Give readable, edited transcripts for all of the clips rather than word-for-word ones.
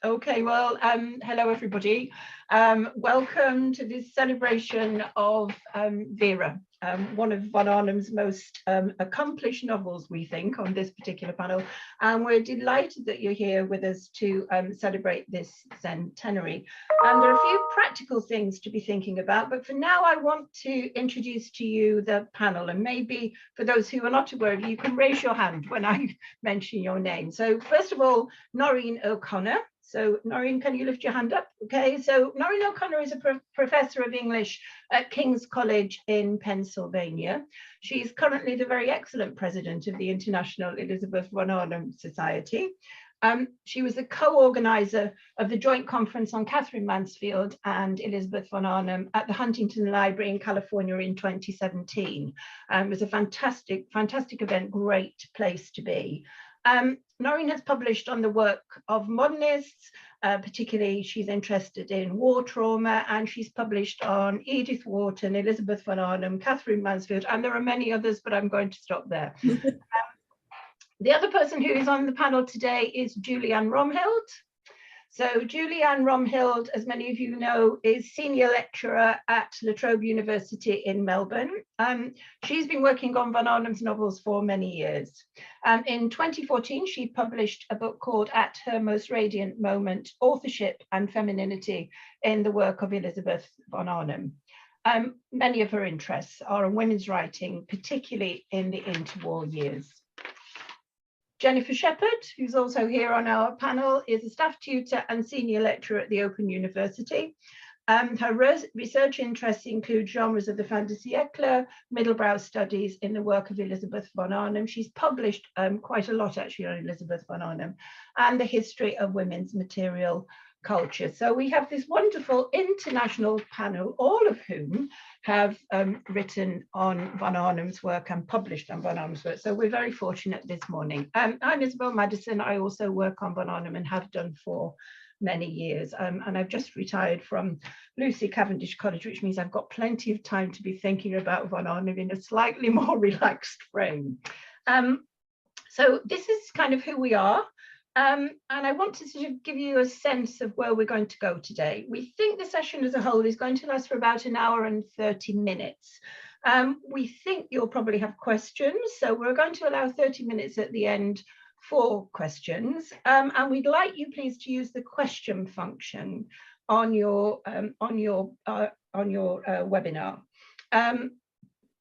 Okay, well, hello everybody. Welcome to this celebration of Vera, one of von Arnim's most accomplished novels, we think, on this particular panel. And we're delighted that you're here with us to celebrate this centenary. There are a few practical things to be thinking about, but for now I want to introduce to you the panel, and maybe for those who are not aware of you can raise your hand when I mention your name. So first of all, Noreen O'Connor. So Noreen, can you lift your hand up? Okay, so Noreen O'Connor is a professor of English at King's College in Pennsylvania. She's currently the very excellent president of the International Elizabeth von Arnim Society. She was the co-organizer of the joint conference on Catherine Mansfield and Elizabeth von Arnim at the Huntington Library in California in 2017. It was a fantastic event, great place to be. Noreen has published on the work of modernists, particularly she's interested in war trauma, and she's published on Edith Wharton, Elizabeth von Arnim, Catherine Mansfield, and there are many others, but I'm going to stop there. The other person who is on the panel today is Juliane Roemhild. So Juliane Roemhild, as many of you know, is senior lecturer at Trobe University in Melbourne. She's been working on von Arnim's novels for many years. In 2014, she published a book called At Her Most Radiant Moment, Authorship and Femininity in the Work of Elizabeth von Arnim. Many of her interests are in women's writing, particularly in the interwar years. Jennifer Shepherd, who's also here on our panel, is a staff tutor and senior lecturer at the Open University. Her research interests include genres of the fin de siècle, middlebrow studies in the work of Elizabeth von Arnim. She's published quite a lot actually on Elizabeth von Arnim, and the history of women's material culture. So we have this wonderful international panel, all of whom have written on von Arnim's work and published on von Arnim's work. So we're very fortunate this morning. I'm Isobel Maddison. I also work on von Arnim and have done for many years. And I've just retired from Lucy Cavendish College, which means I've got plenty of time to be thinking about von Arnim in a slightly more relaxed frame. So this is kind of who we are. And I want to sort of give you a sense of where we're going to go today. We think the session as a whole is going to last for about an hour and 30 minutes. We think you'll probably have questions, so we're going to allow 30 minutes at the end for questions. And we'd like you please to use the question function on your webinar.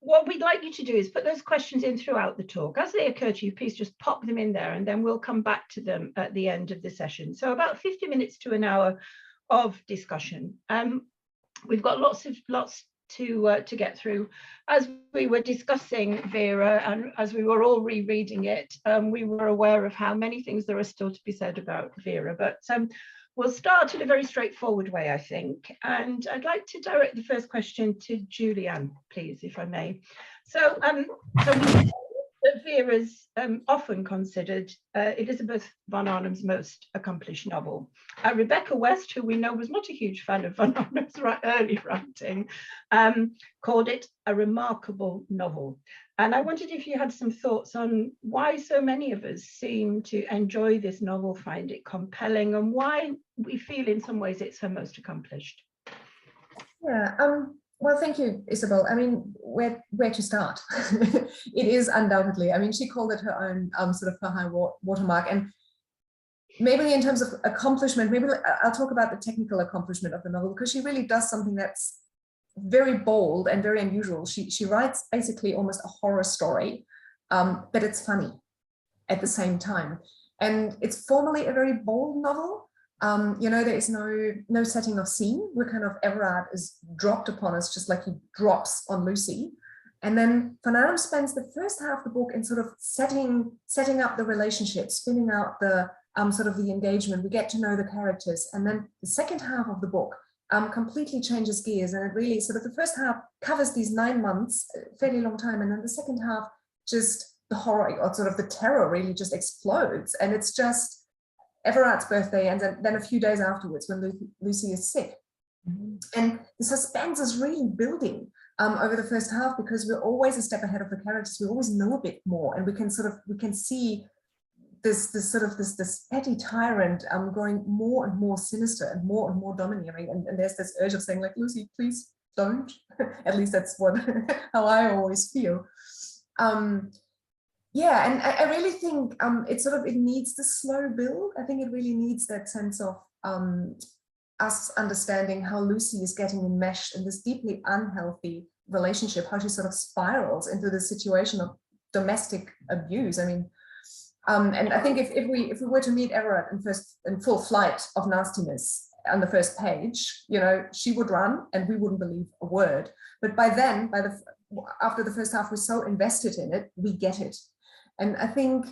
What we'd like you to do is put those questions in throughout the talk. As they occur to you, please just pop them in there and then we'll come back to them at the end of the session. So about 50 minutes to an hour of discussion. We've got lots to get through. As we were discussing Vera and as we were all rereading it, we were aware of how many things there are still to be said about Vera. But we'll start in a very straightforward way, I think. And I'd like to direct the first question to Juliane, please, if I may. So, that Vera's often considered Elizabeth von Arnim's most accomplished novel. Rebecca West, who we know was not a huge fan of von Arnim's early writing, called it a remarkable novel. And I wondered if you had some thoughts on why so many of us seem to enjoy this novel, find it compelling, and why we feel in some ways it's her most accomplished. Yeah, well, thank you, Isobel. I mean, where to start? It is undoubtedly, I mean, she called it her own sort of her high watermark. And maybe in terms of accomplishment, maybe I'll talk about the technical accomplishment of the novel, because she really does something that's very bold and very unusual. She writes basically almost a horror story, but it's funny at the same time. And it's formally a very bold novel. You know, there is no setting of scene. We're kind of Everard is dropped upon us just like he drops on Lucy. And then von Arnim spends the first half of the book in sort of setting up the relationship, spinning out the sort of the engagement. We get to know the characters. And then the second half of the book completely changes gears, and it really sort of the first half covers these 9 months, a fairly long time, and then the second half just the horror or sort of the terror really just explodes, and it's just Everard's birthday and then a few days afterwards when Lucy is sick. And the suspense is really building over the first half, because we're always a step ahead of the characters. We always know a bit more, and we can see this petty tyrant growing more and more sinister and more domineering, and there's this urge of saying like, Lucy, please don't. At least that's what how I always feel. Yeah, and I really think it needs the slow build. I think it really needs that sense of us understanding how Lucy is getting enmeshed in this deeply unhealthy relationship, how she sort of spirals into the situation of domestic abuse. I mean, and I think if we were to meet Everard in full flight of nastiness on the first page, you know, she would run and we wouldn't believe a word. But by then, after the first half, we're so invested in it, we get it. And I think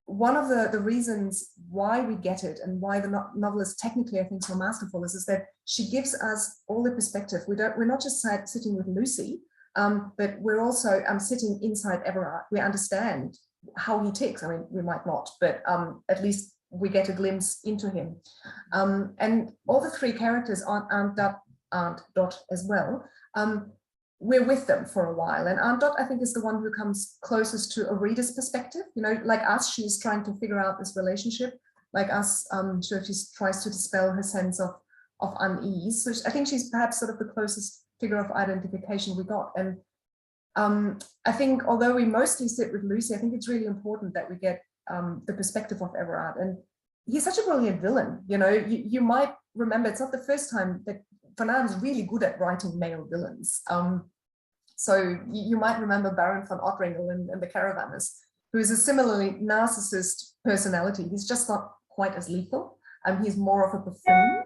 one of the reasons why we get it and why the novel is technically, I think, so masterful is that she gives us all the perspective. We're not just sitting with Lucy, but we're also sitting inside Everard. We understand how he ticks. I mean, we might not, but at least we get a glimpse into him. And all the three characters, Aunt Dot as well, we're with them for a while. And Aunt Dot, I think, is the one who comes closest to a reader's perspective. You know, like us, she's trying to figure out this relationship. Like us, she tries to dispel her sense of unease. So I think she's perhaps sort of the closest figure of identification we got. And I think, although we mostly sit with Lucy, I think it's really important that we get the perspective of Everard. And he's such a brilliant villain. You know, you might remember, it's not the first time that Von Arnim is really good at writing male villains. So you might remember Baron von Ottringel in The Caravanners, who is a similarly narcissist personality. He's just not quite as lethal. He's more of a buffoon.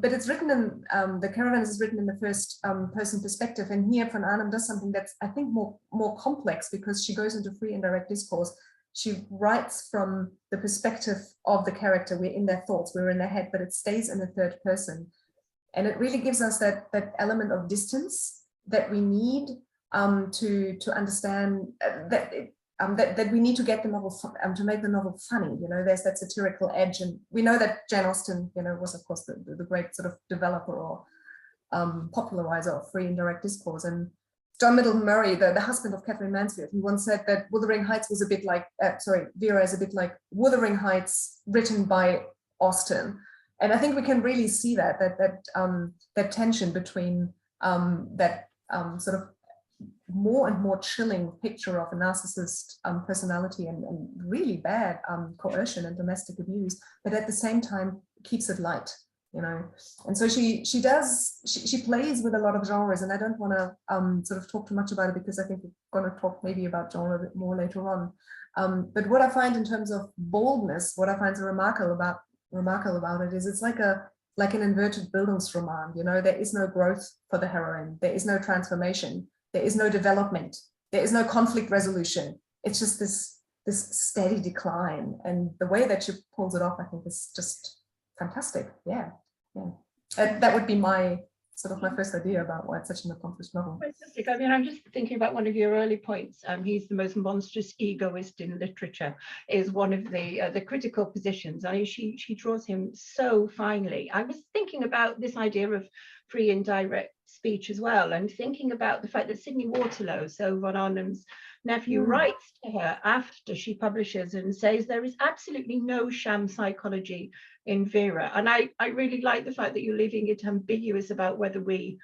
But it's written in, The Caravanners is written in the first person perspective. And here Von Arnim does something that's, I think, more complex, because she goes into free indirect discourse. She writes from the perspective of the character. We're in their thoughts, we're in their head, but it stays in the third person. And it really gives us that element of distance that we need to understand that we need to get the novel to make the novel funny. You know, there's that satirical edge, and we know that Jane Austen, you know, was of course the great sort of developer or popularizer of free indirect discourse. And John Middleton Murray, the husband of Catherine Mansfield, he once said that Wuthering Heights was a bit like, Vera is a bit like Wuthering Heights written by Austen. And I think we can really see that tension between that sort of more and more chilling picture of a narcissist personality and really bad coercion and domestic abuse, but at the same time keeps it light, you know. And so she plays with a lot of genres, and I don't want to sort of talk too much about it, because I think we're going to talk maybe about genre a bit more later on. But what I find in terms of boldness, what I find so remarkable about it is it's like an inverted Bildungsroman. You know, there is no growth for the heroine, there is no transformation, there is no development, there is no conflict resolution. It's just this steady decline, and the way that she pulls it off, I think, is just fantastic. Yeah. That would be my first idea about why it's such an accomplished novel. Fantastic. I mean, I'm just thinking about one of your early points. He's the most monstrous egoist in literature, is one of the critical positions. I mean, she draws him so finely. I was thinking about this idea of free indirect speech as well, and thinking about the fact that Sidney Waterlow, so Von Arnim's nephew, writes to her after she publishes and says there is absolutely no sham psychology in Vera. And I really like the fact that you're leaving it ambiguous about whether we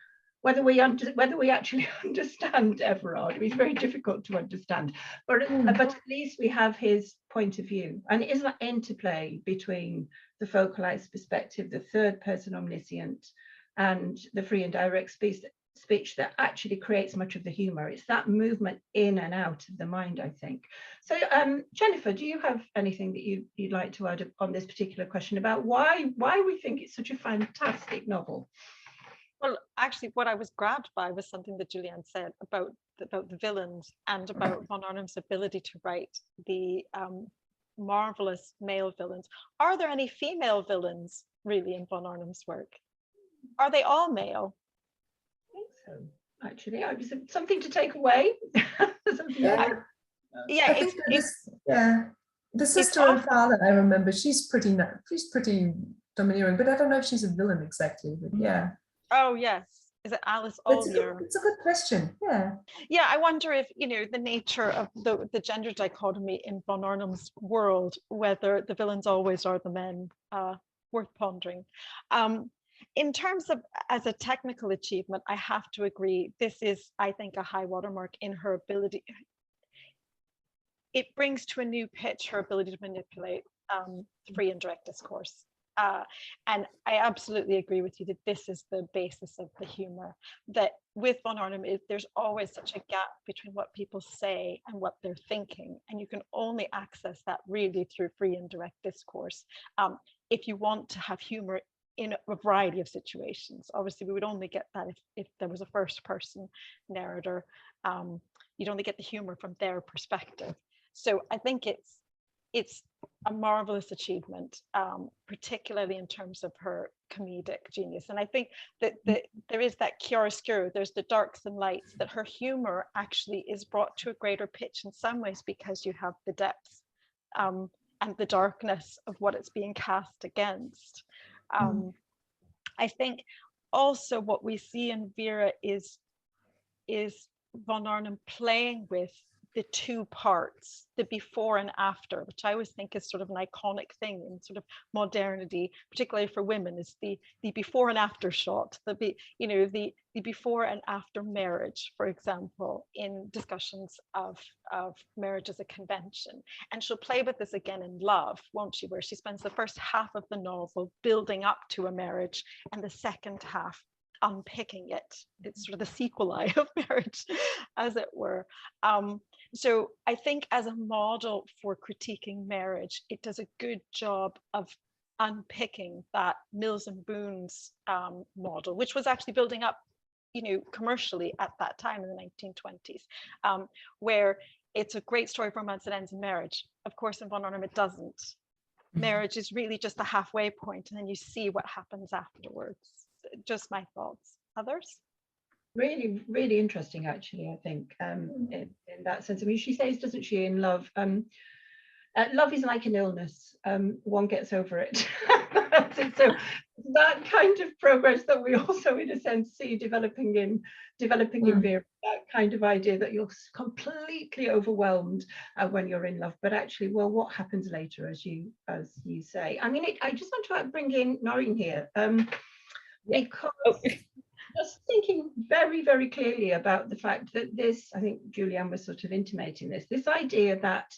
actually understand Everard. It's very difficult to understand, but at least we have his point of view. And is that interplay between the focalized perspective, the third person omniscient, and the free and direct speech that actually creates much of the humor. It's that movement in and out of the mind, I think. So Jennifer, do you have anything that you'd like to add on this particular question about why we think it's such a fantastic novel? Well, actually, what I was grabbed by was something that Juliane said about the villains and about Von Arnim's ability to write the marvelous male villains. Are there any female villains really in Von Arnim's work? Are they all male? I think so. Actually, I was something to take away. The sister and father, I remember, she's pretty domineering, but I don't know if she's a villain exactly. But yeah. Oh yes, is it Alice It's Ollier? it's a good question. Yeah. Yeah, I wonder if, the nature of the gender dichotomy in von Arnim's world, whether the villains always are the men, worth pondering. In terms of as a technical achievement, I have to agree, this is, I think, a high watermark in her ability. It brings to a new pitch her ability to manipulate free and direct discourse. And I absolutely agree with you that this is the basis of the humor, that with von Arnim, there's always such a gap between what people say and what they're thinking. And you can only access that really through free and direct discourse. If you want to have humor in a variety of situations, obviously we would only get that if there was a first person narrator. You'd only get the humor from their perspective. So I think it's a marvelous achievement, particularly in terms of her comedic genius. And I think that there is that chiaroscuro, there's the darks and lights, that her humor actually is brought to a greater pitch in some ways because you have the depth and the darkness of what it's being cast against. I think also what we see in Vera is von Arnim playing with the two parts, the before and after, which I always think is sort of an iconic thing in sort of modernity, particularly for women, is the before and after shot, the before and after marriage, for example, in discussions of marriage as a convention. And she'll play with this again in Love, won't she, where she spends the first half of the novel building up to a marriage and the second half unpicking it. It's sort of the sequelae of marriage, as it were. So I think as a model for critiquing marriage, it does a good job of unpicking that Mills and Boon's model, which was actually building up, commercially at that time in the 1920s, where it's a great story of romance that ends in marriage. Of course, in von Arnim, it doesn't. Marriage is really just the halfway point, and then you see what happens afterwards. Just my thoughts. Others? Really, really interesting, actually, I think, in that sense. I mean, she says, doesn't she, in Love, love is like an illness. One gets over it. So that kind of progress that we also, in a sense, see developing in Vera, that kind of idea that you're completely overwhelmed when you're in love, but actually, well, what happens later, as you say? I mean, I just want to bring in Noreen here, because just thinking very, very clearly about the fact that this, I think Juliane was sort of intimating this idea that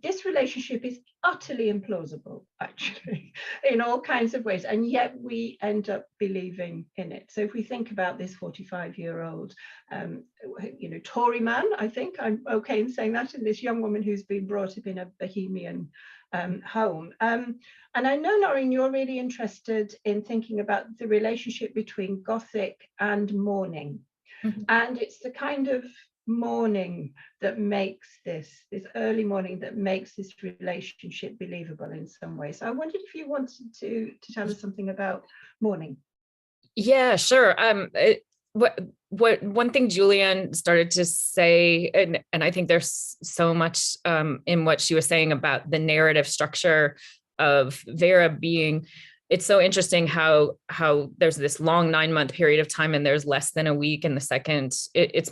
this relationship is utterly implausible, actually, in all kinds of ways, and yet we end up believing in it. So if we think about this 45-year-old, Tory man, I think I'm okay in saying that, and this young woman who's been brought up in a bohemian home. And I know, Noreen, you're really interested in thinking about the relationship between Gothic and mourning. And it's the kind of mourning that makes this early mourning that makes this relationship believable in some way. So I wondered if you wanted to tell us something about mourning. Yeah, sure. What one thing Juliane started to say, and I think there's so much in what she was saying about the narrative structure of Vera being, it's so interesting how there's this long 9-month period of time and there's less than a week in the second. It's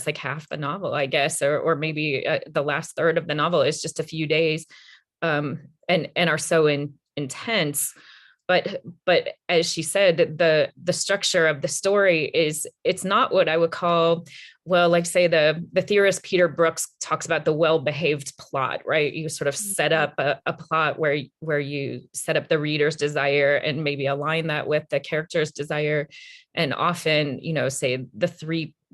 like half the novel, I guess, or maybe the last third of the novel is just a few days, and are so intense. But as she said, the structure of the story it's not what I would call, well, like say the theorist Peter Brooks talks about the well-behaved plot, right? You sort of set up a plot where you set up the reader's desire and maybe align that with the character's desire. And often, say the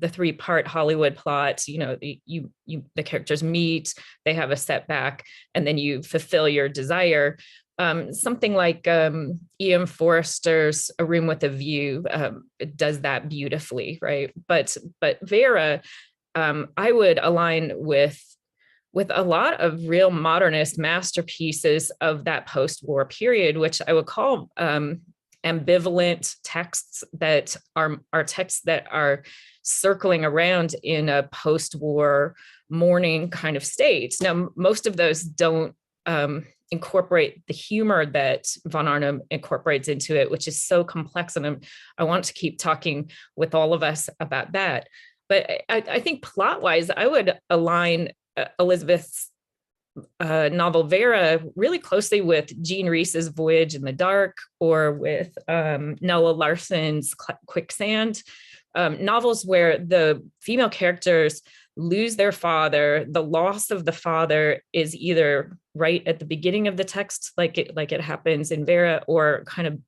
three-part Hollywood plot, the characters meet, they have a setback, and then you fulfill your desire. Something like E.M. Forster's A Room with a View does that beautifully, right? But Vera, I would align with a lot of real modernist masterpieces of that post-war period, which I would call ambivalent texts that are texts that are circling around in a post-war mourning kind of state. Now, most of those don't incorporate the humor that von Arnim incorporates into it, which is so complex. And I want to keep talking with all of us about that. But I think plot-wise, I would align Elizabeth's novel Vera really closely with Jean Rhys's Voyage in the Dark, or with Nella Larsen's Quicksand, novels where the female characters lose their father. The loss of the father is either right at the beginning of the text, like it happens in Vera, or kind of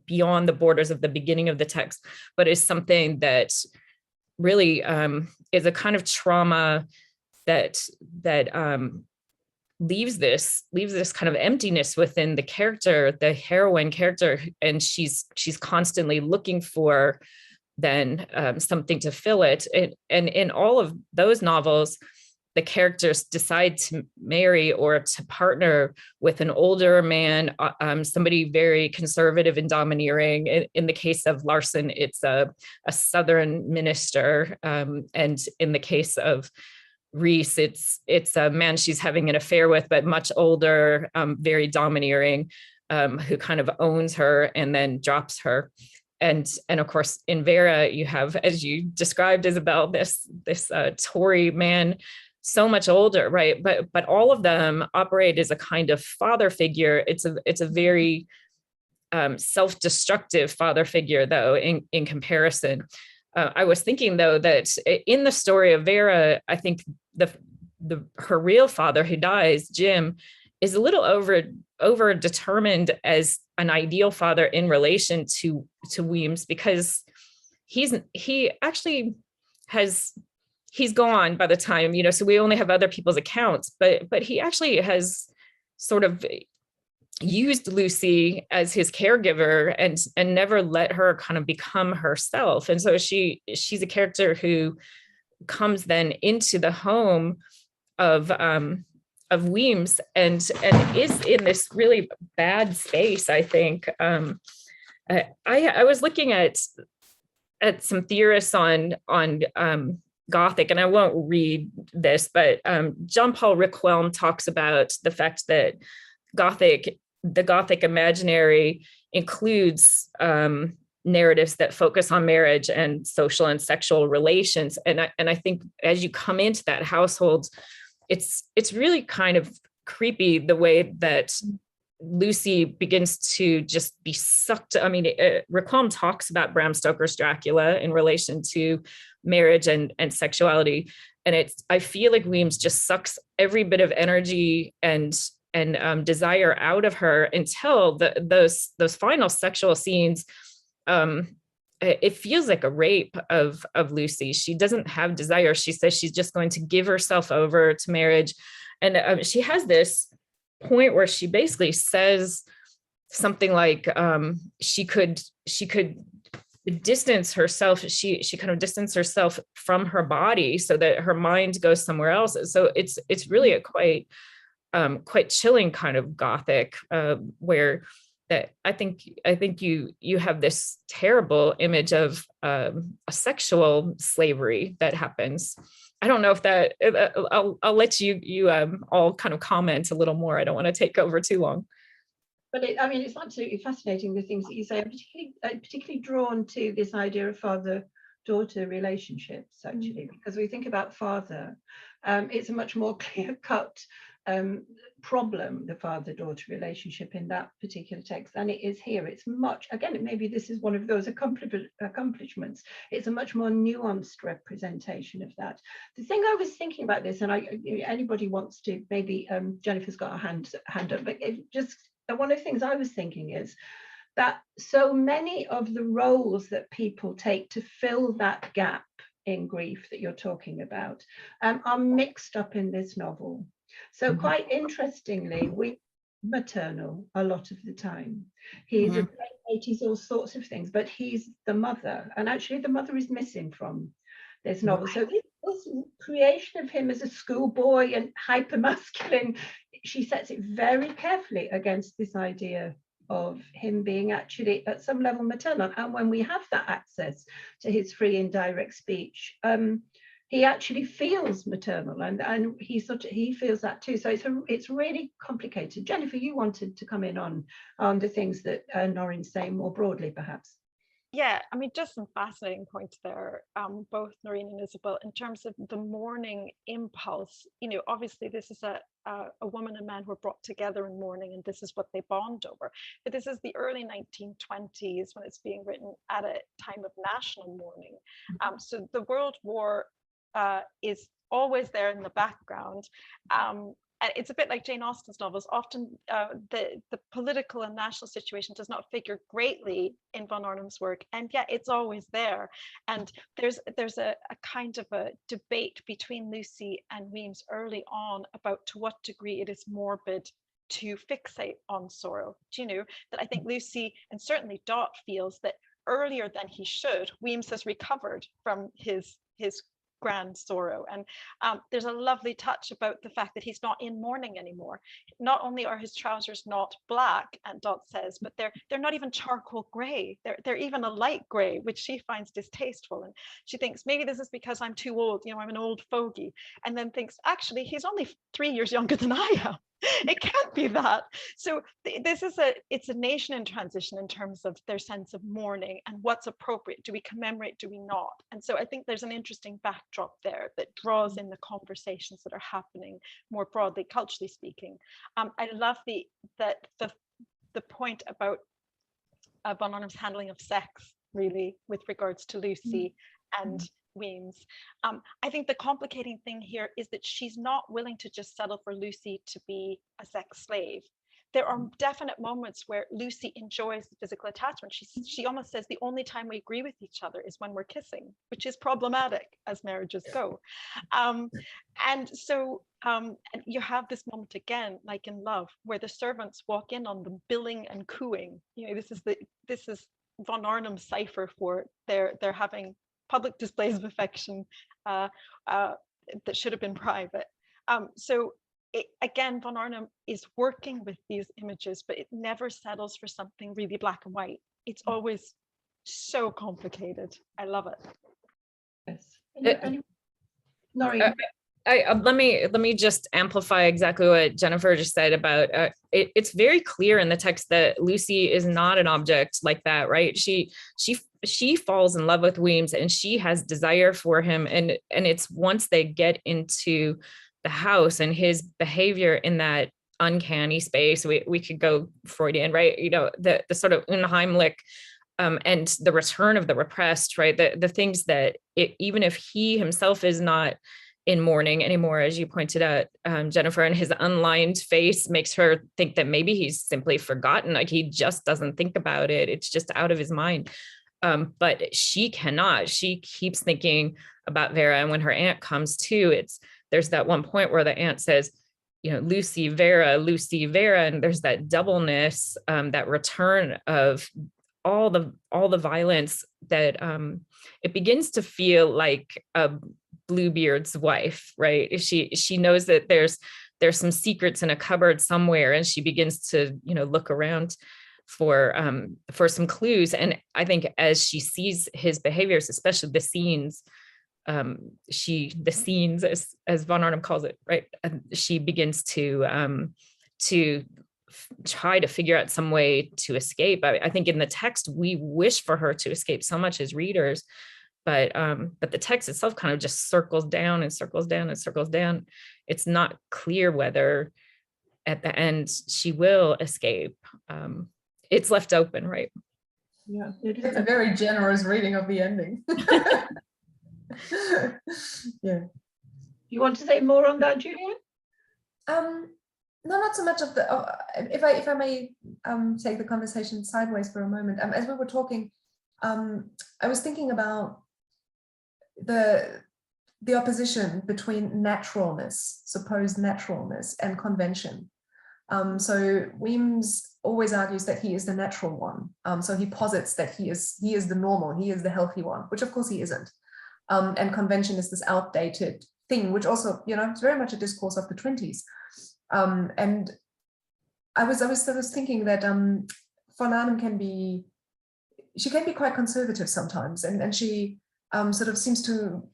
beyond the borders of the beginning of the text, but is something that really is a kind of trauma that leaves this kind of emptiness within the character, the heroine character, and she's constantly looking for then something to fill it. And in all of those novels, the characters decide to marry or to partner with an older man, somebody very conservative and domineering. In the case of Larsen, it's a Southern minister. And in the case of Rhys, it's a man she's having an affair with, but much older, very domineering, who kind of owns her and then drops her. And of course, in Vera, you have, as you described, Isobel, this Tory man, so much older, right? But all of them operate as a kind of father figure. It's a very self-destructive father figure, though, in comparison. I was thinking, though, that in the story of Vera, I think her real father, who dies, Jim, is a little over determined as an ideal father in relation to Weems, because he's gone by the time, so we only have other people's accounts, but he actually has sort of used Lucy as his caregiver and never let her kind of become herself. And so she's a character who comes then into the home of Weems and is in this really bad space, I think. I was looking at some theorists on Gothic, and I won't read this, but Jean-Paul Riquelme talks about the fact that the Gothic imaginary includes narratives that focus on marriage and social and sexual relations. And I think as you come into that household, it's really kind of creepy the way that Lucy begins to just be sucked. I mean, Riquelme talks about Bram Stoker's Dracula in relation to marriage and sexuality. And I feel like Weems just sucks every bit of energy and desire out of her until those final sexual scenes. It feels like a rape of Lucy. She doesn't have desire. She says she's just going to give herself over to marriage. And she has this point where she basically says something like she could distance herself. She kind of distanced herself from her body so that her mind goes somewhere else. So it's really a quite chilling kind of Gothic, where that I think you have this terrible image of a sexual slavery that happens. I don't know if that I'll let you all kind of comment a little more. I don't want to take over too long. But it's absolutely fascinating, the things that you say. I'm particularly drawn to this idea of father-daughter relationships, actually, because we think about father, it's a much more clear-cut problem, the father-daughter relationship in that particular text, than it is here. It's much, again, maybe this is one of those accomplishments. It's a much more nuanced representation of that. The thing I was thinking about this, and anybody wants to, maybe Jennifer's got her hand up, but one of the things I was thinking is that so many of the roles that people take to fill that gap in grief that you're talking about are mixed up in this novel. So quite interestingly, we maternal a lot of the time. He's a playmate, he's all sorts of things, but he's the mother, and actually the mother is missing from this novel. So this creation of him as a schoolboy and hyper-masculine, she sets it very carefully against this idea of him being actually at some level maternal. And when we have that access to his free indirect speech, he actually feels maternal, and he feels that too. So it's really complicated. Jennifer, you wanted to come in on the things that Noreen's saying more broadly, perhaps. Yeah, I mean, just some fascinating points there, both Noreen and Isobel, in terms of the mourning impulse. You know, obviously this is a woman and man who are brought together in mourning, and this is what they bond over. But this is the early 1920s when it's being written at a time of national mourning. So the World War is always there in the background. And it's a bit like Jane Austen's novels. Often the political and national situation does not figure greatly in von Arnim's work, and yet it's always there. And there's a kind of a debate between Lucy and Weems early on about to what degree it is morbid to fixate on sorrow. Do you know that I think Lucy and certainly Dot feels that earlier than he should, Weems has recovered from his grand sorrow. And there's a lovely touch about the fact that he's not in mourning anymore. Not only are his trousers not black, and Dot says, but they're not even charcoal gray. They're even a light gray, which she finds distasteful. And she thinks maybe this is because I'm too old, you know, I'm an old fogey. And then thinks, actually, he's only 3 years younger than I am. It can't be that. So it's a nation in transition in terms of their sense of mourning and what's appropriate. Do we commemorate? Do we not? And so I think there's an interesting backdrop there that draws in the conversations that are happening more broadly, culturally speaking. I love the point about von Arnim's handling of sex, really, with regards to Lucy and Weems. I think the complicating thing here is that she's not willing to just settle for Lucy to be a sex slave. There are definite moments where Lucy enjoys the physical attachment. She almost says the only time we agree with each other is when we're kissing, which is problematic as marriages go. And so and you have this moment again, like in Love, where the servants walk in on them billing and cooing. You know, this is von Arnim's cipher for they're having public displays of affection that should have been private. So again, von Arnim is working with these images, but it never settles for something really black and white. It's always so complicated. I love it. Yes. Noreen. Let me just amplify exactly what Jennifer just said about it's very clear in the text that Lucy is not an object like that, right? She falls in love with Weems and she has desire for him, and it's once they get into the house and his behavior in that uncanny space, we could go Freudian, right? You know, the sort of unheimlich and the return of the repressed, right? The things that even if he himself is not in mourning anymore, as you pointed out, Jennifer, and his unlined face makes her think that maybe he's simply forgotten, like he just doesn't think about it. It's just out of his mind. But she cannot. She keeps thinking about Vera. And when her aunt comes to, there's that one point where the aunt says, you know, Lucy, Vera, and there's that doubleness, that return of all the violence that it begins to feel like a Bluebeard's wife, right? She knows that there's some secrets in a cupboard somewhere, and she begins to, you know, look around for some clues. And I think as she sees his behaviors, especially the scenes, as von Arnim calls it, right? She begins to try to figure out some way to escape. I think in the text we wish for her to escape so much as readers, but the text itself kind of just circles down and circles down and circles down. It's not clear whether at the end she will escape. It's left open, right? Yeah, it's a very generous reading of the ending. Yeah. You want to say more on that, Juliane? No, not so much of the. If I may take the conversation sideways for a moment. As we were talking, I was thinking about the opposition between naturalness, supposed naturalness, and convention. So Weems always argues that he is the natural one. So he posits that he is the normal, he is the healthy one, which of course he isn't. And convention is this outdated thing, which also, you know, it's very much a discourse of the 20s. And I was thinking that von Arnim can be quite conservative sometimes, and she sort of seems to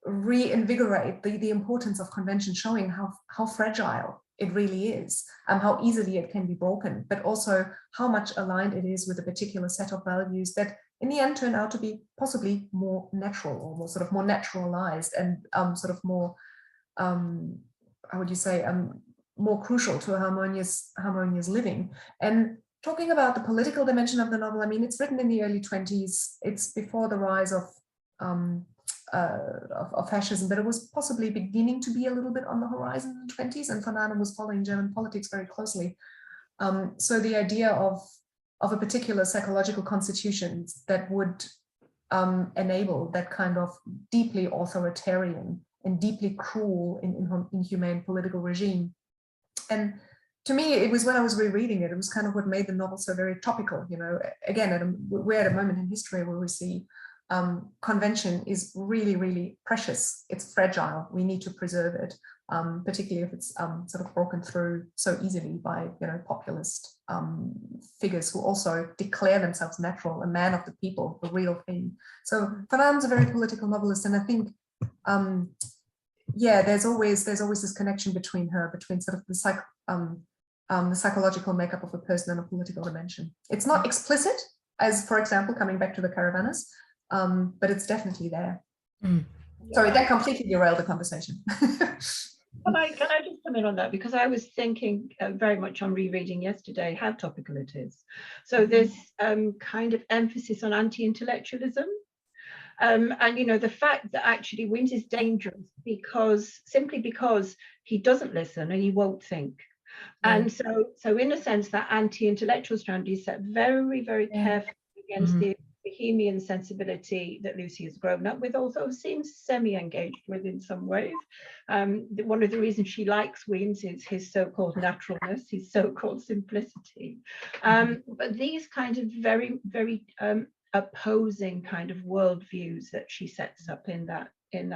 reinvigorate the importance of convention, showing how fragile it really is, and how easily it can be broken, but also how much aligned it is with a particular set of values that in the end turn out to be possibly more natural, or more sort of more naturalized, and sort of more, how would you say, more crucial to a harmonious living. And talking about the political dimension of the novel, I mean, it's written in the early 20s. It's before the rise of fascism, but it was possibly beginning to be a little bit on the horizon in the 20s, and von Arnim was following German politics very closely. So the idea of a particular psychological constitution that would enable that kind of deeply authoritarian and deeply cruel and inhumane political regime. And to me, it was when I was rereading it, it was kind of what made the novel so very topical. You know, again, we're at a moment in history where we see convention is really, really precious. It's fragile. We need to preserve it, particularly if it's sort of broken through so easily by, you know, populist figures who also declare themselves natural, a man of the people, the real thing. So von Arnim's a very political novelist, and I think, yeah, there's always this connection between sort of the psychological makeup of a person and a political dimension. It's not explicit, as for example, coming back to the Caravanners, but it's definitely there. Sorry, that completely derailed the conversation. Can I just come in on that? Because I was thinking very much on rereading yesterday how topical it is. So this kind of emphasis on anti-intellectualism. And you know, the fact that actually Weems is dangerous simply because he doesn't listen and he won't think. And so in a sense, that anti-intellectual strand is set very, very carefully against the bohemian sensibility that Lucy has grown up with, although seems semi-engaged with in some ways. One of the reasons she likes Weems is his so-called naturalness, his so-called simplicity. But these kind of very, very opposing kind of worldviews that she sets up in that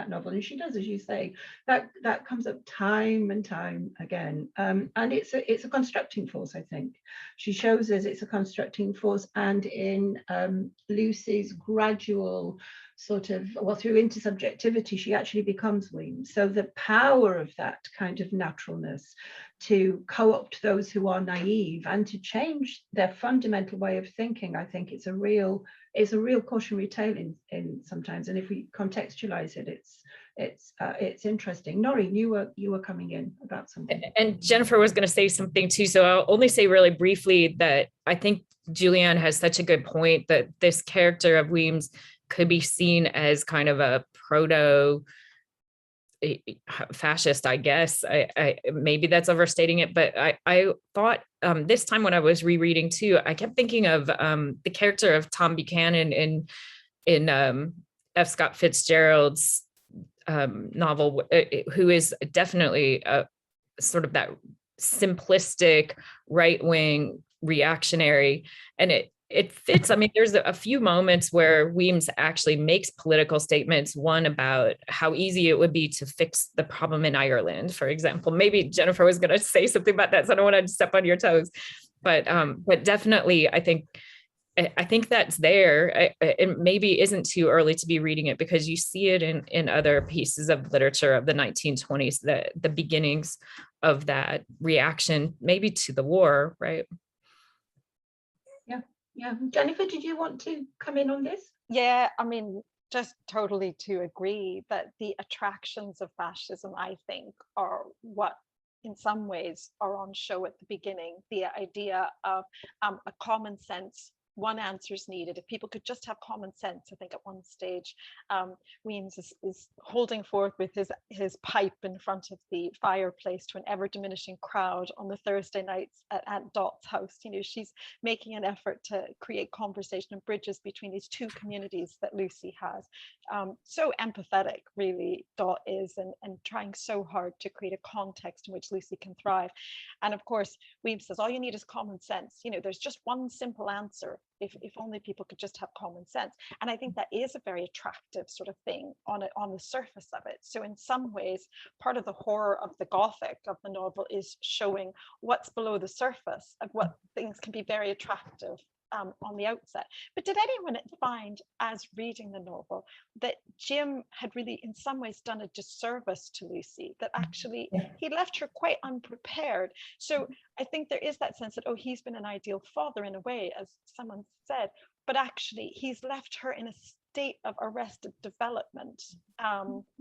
novel, and she does, as you say, that comes up time and time again, and it's a constructing force. I think she shows us it's a constructing force, and in Lucy's gradual sort of, well, through intersubjectivity, she actually becomes Weems. So the power of that kind of naturalness to co-opt those who are naive and to change their fundamental way of thinking, I think it's a real cautionary tale in sometimes. And if we contextualize it, it's interesting. Noreen, you were coming in about something. And Jennifer was going to say something too. So I'll only say really briefly that I think Juliane has such a good point that this character of Weems could be seen as kind of a proto fascist, I guess. I maybe that's overstating it, but I thought this time when I was rereading too, I kept thinking of the character of Tom Buchanan in F. Scott Fitzgerald's novel, who is definitely sort of that simplistic right-wing reactionary, and it fits. I mean, there's a few moments where Weems actually makes political statements, one about how easy it would be to fix the problem in Ireland, for example. Maybe Jennifer was going to say something about that, so I don't want to step on your toes. But definitely, I think that's there. It maybe isn't too early to be reading it, because you see it in other pieces of literature of the 1920s, the beginnings of that reaction, maybe to the war, right? Yeah, Jennifer, did you want to come in on this? Yeah, I mean, just totally to agree that the attractions of fascism, I think, are what in some ways are on show at the beginning. The idea of a common sense, one answer is needed. If people could just have common sense, I think at one stage, Weems is holding forth with his pipe in front of the fireplace to an ever diminishing crowd on the Thursday nights at Aunt Dot's house. You know, she's making an effort to create conversation and bridges between these two communities that Lucy has. So empathetic, really, Dot is, and trying so hard to create a context in which Lucy can thrive. And of course, Weems says, all you need is common sense. You know, there's just one simple answer. If only people could just have common sense. And I think that is a very attractive sort of thing on the surface of it. So in some ways, part of the horror of the Gothic of the novel is showing what's below the surface of what things can be very attractive on the outset. But did anyone find, as reading the novel, that Jim had really in some ways done a disservice to Lucy, that actually he left her quite unprepared? So I think there is that sense that, oh, he's been an ideal father in a way, as someone said, but actually he's left her in a state of arrested development,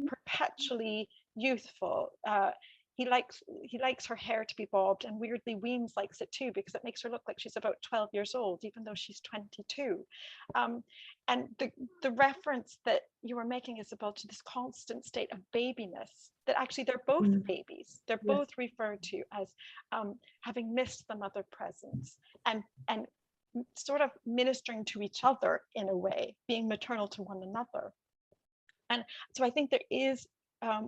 perpetually youthful. He likes her hair to be bobbed, and weirdly Weems likes it too, because it makes her look like she's about 12 years old, even though she's 22. And the reference that you were making, Isobel, to this constant state of babiness, that actually they're both babies. They're both referred to as having missed the mother presence, and sort of ministering to each other in a way, being maternal to one another. And so I think there is,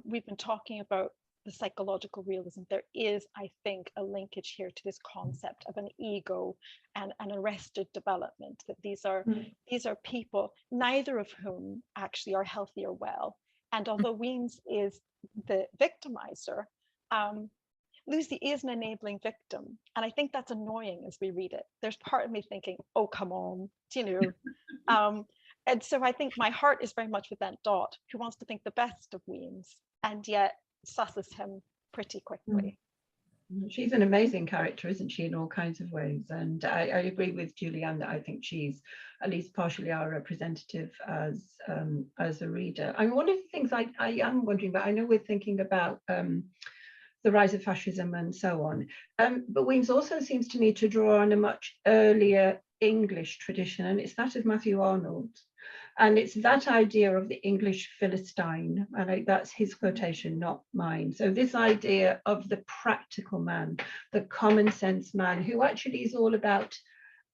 we've been talking about the psychological realism. There is, I think, a linkage here to this concept of an ego and an arrested development, that these are people, neither of whom actually are healthy or well. And although Weems is the victimizer, Lucy is an enabling victim. And I think that's annoying as we read it. There's part of me thinking, oh, come on, you know. And so I think my heart is very much with Aunt Dot, who wants to think the best of Weems, and yet susses him pretty quickly. She's an amazing character, isn't she, in all kinds of ways? And I agree with Juliane that I think she's at least partially our representative as a reader. I mean, one of the things I am wondering about, I know we're thinking about the rise of fascism and so on, but Weems also seems to me to draw on a much earlier English tradition, and it's that of Matthew Arnold. And it's that idea of the English Philistine, and that's his quotation, not mine. So this idea of the practical man, the common sense man, who actually is all about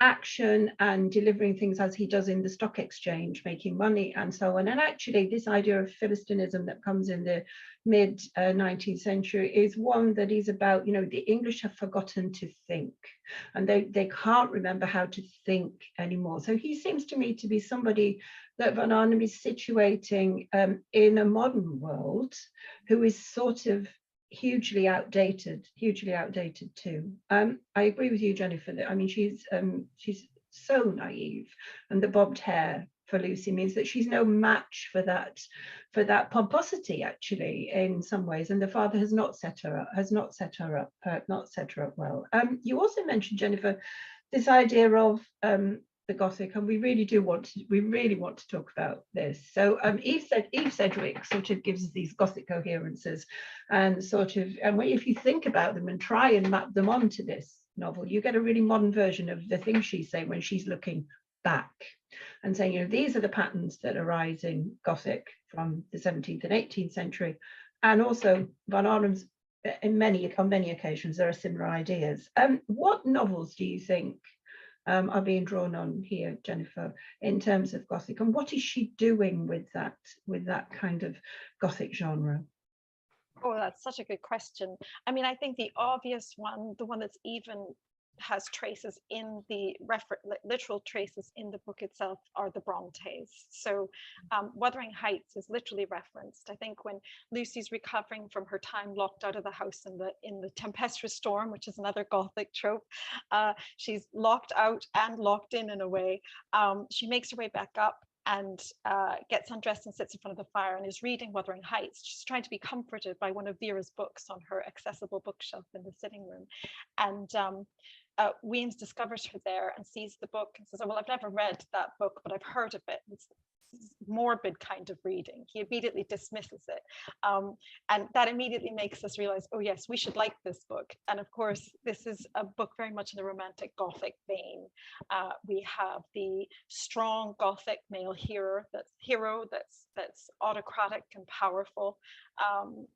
action and delivering things as he does in the stock exchange, making money and so on. And actually this idea of Philistinism that comes in the mid 19th century is one that is about, you know, the English have forgotten to think, and they can't remember how to think anymore. So he seems to me to be somebody that von Arnim is situating in a modern world, who is sort of hugely outdated too. I agree with you, Jennifer, that I mean she's so naive, and the bobbed hair for Lucy means that she's no match for that pomposity, actually, in some ways, and the father has not set her up well. You also mentioned, Jennifer, this idea of the Gothic, and we really want to talk about this. So Eve Sedgwick sort of gives us these Gothic coherences, and if you think about them and try and map them onto this novel, you get a really modern version of the things she's saying when she's looking back and saying, you know, these are the patterns that arise in Gothic from the 17th and 18th century, and also von Arnim's on many occasions there are similar ideas. What novels do you think are being drawn on here, Jennifer, in terms of Gothic, and what is she doing with that kind of Gothic genre? Oh, that's such a good question. I mean, I think the obvious one, the one that's even has traces in the literal traces in the book itself, are the Brontes. So Wuthering Heights is literally referenced. I think when Lucy's recovering from her time locked out of the house in the tempestuous storm, which is another Gothic trope, she's locked out and locked in a way. She makes her way back up and gets undressed and sits in front of the fire and is reading Wuthering Heights. She's trying to be comforted by one of Vera's books on her accessible bookshelf in the sitting room. And Weems discovers her there and sees the book and says, oh, well, I've never read that book, but I've heard of it. It's morbid kind of reading. He immediately dismisses it. And that immediately makes us realize, oh yes, we should like this book. And of course, this is a book very much in the romantic Gothic vein. We have the strong Gothic male hero that's autocratic and powerful,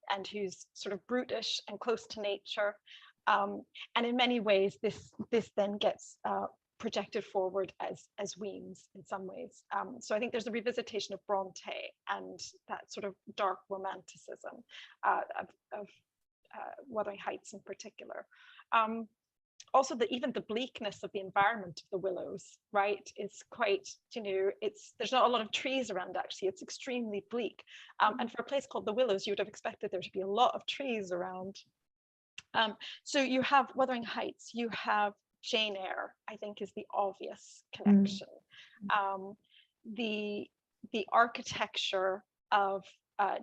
and who's sort of brutish and close to nature. And in many ways, this then gets projected forward as Weems in some ways. So I think there's a revisitation of Bronte and that sort of dark romanticism of Wuthering Heights in particular. Also, even the bleakness of the environment of the Willows, right, is quite, you know, there's not a lot of trees around, actually. It's extremely bleak. And for a place called the Willows, you would have expected there to be a lot of trees around. So you have Wuthering Heights, you have Jane Eyre, I think, is the obvious connection. The architecture of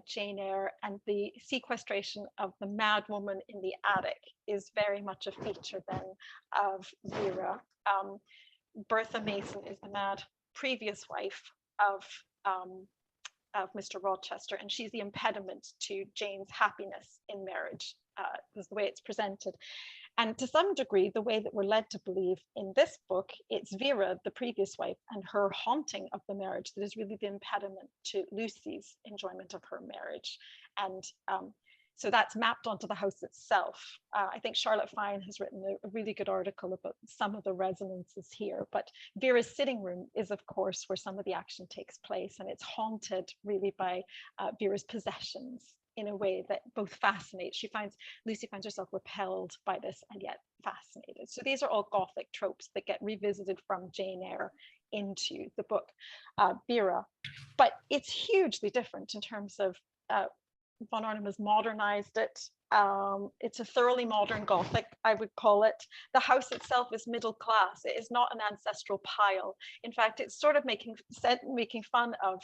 Jane Eyre and the sequestration of the mad woman in the attic is very much a feature then of Vera. Bertha Mason is the mad previous wife of Mr. Rochester, and she's the impediment to Jane's happiness in marriage, is the way it's presented. And to some degree, the way that we're led to believe in this book, it's Vera, the previous wife, and her haunting of the marriage that is really the impediment to Lucy's enjoyment of her marriage. And so that's mapped onto the house itself. I think Charlotte Fine has written a really good article about some of the resonances here, but Vera's sitting room is, of course, where some of the action takes place, and it's haunted really by Vera's possessions in a way that both fascinates. Lucy finds herself repelled by this and yet fascinated. So these are all Gothic tropes that get revisited from Jane Eyre into the book Vera, but it's hugely different in terms of von Arnim has modernized it. It's a thoroughly modern Gothic, I would call it. The house itself is middle class. It is not an ancestral pile. In fact, it's sort of making fun of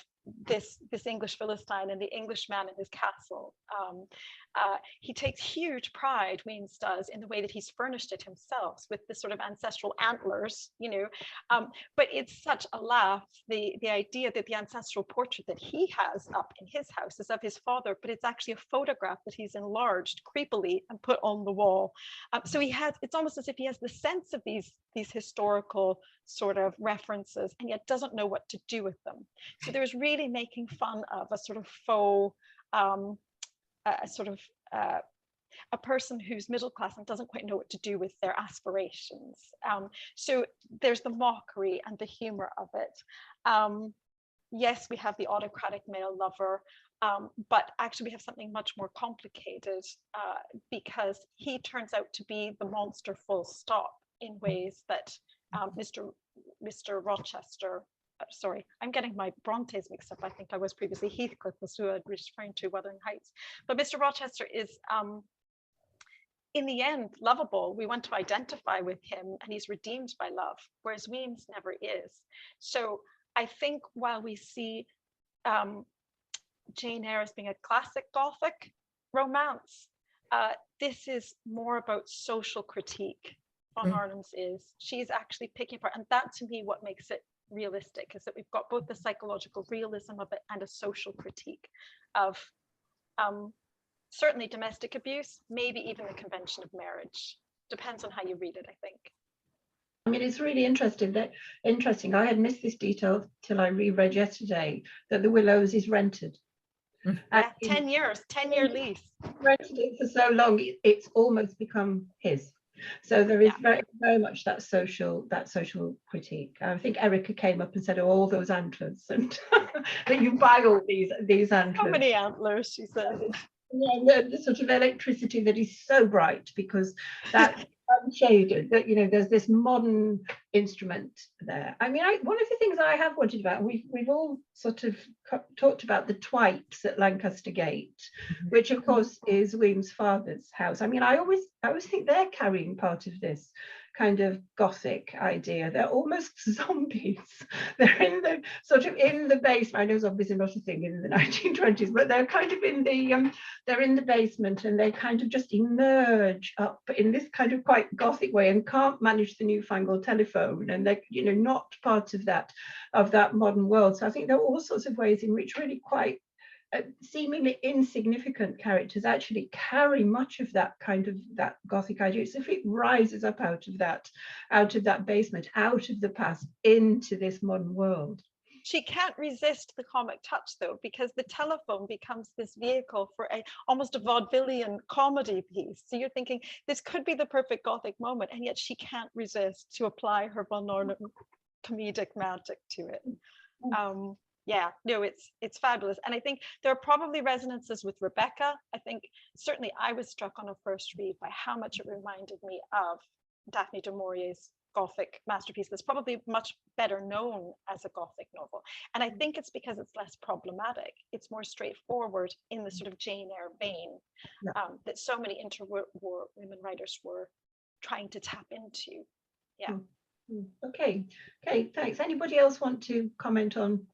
this English Philistine and the Englishman in his castle. He takes huge pride, Weems does, in the way that he's furnished it himself with this sort of ancestral antlers, but it's such a laugh, the idea that the ancestral portrait that he has up in his house is of his father, but it's actually a photograph that he's enlarged creepily and put on the wall. So it's almost as if he has the sense of these historical sort of references and yet doesn't know what to do with them. So there's really making fun of a sort of faux, a person who's middle class and doesn't quite know what to do with their aspirations. So there's the mockery and the humor of it. Yes, we have the autocratic male lover, but actually we have something much more complicated because he turns out to be the monster full stop in ways that Mr. Rochester, sorry, I'm getting my Brontes mixed up. I think I was previously Heathcliff was who I was referring to, Wuthering Heights. But Mr. Rochester is, in the end, lovable. We want to identify with him and he's redeemed by love, whereas Weems never is. So I think while we see Jane Eyre as being a classic Gothic romance, this is more about social critique. Von Arnim's is. She's actually picking apart, and that to me what makes it realistic is that we've got both the psychological realism of it and a social critique of certainly domestic abuse, maybe even the convention of marriage. Depends on how you read it, I think. I mean, it's really interesting. I had missed this detail till I reread yesterday that the Willows is rented. Yeah, 10 years, 10-year lease. Rented it for so long, it's almost become his. So there is very, very much that social critique. I think Erica came up and said, "Oh, all those antlers," and that you buy all these antlers. How many antlers? She said. Yeah, the sort of electricity that is so bright because that's unshaded. That there's this modern instrument there. I mean, one of the things I have wanted about, we've all sort of talked about the Twipes at Lancaster Gate, which of course is Weems' father's house. I mean, I always think they're carrying part of this kind of Gothic idea. They're almost zombies. They're in the basement. I know zombies are not a thing in the 1920s, but they're kind of in the basement, and they kind of just emerge up in this kind of quite Gothic way and can't manage the newfangled telephone, and they're not part of that modern world. So I think there are all sorts of ways in which really quite seemingly insignificant characters actually carry much of that kind of that Gothic idea. It's if it rises up out of that basement, out of the past, into this modern world. She can't resist the comic touch though, because the telephone becomes this vehicle for almost a vaudevillian comedy piece. So you're thinking this could be the perfect Gothic moment, and yet she can't resist to apply her von Arnim comedic magic to it. Yeah, no, it's fabulous. And I think there are probably resonances with Rebecca. I think certainly I was struck on a first read by how much it reminded me of Daphne du Maurier's Gothic masterpiece that's probably much better known as a Gothic novel. And I think it's because it's less problematic. It's more straightforward in the sort of Jane Eyre vein that so many interwar women writers were trying to tap into. Yeah. Okay, thanks. Anybody else want to comment on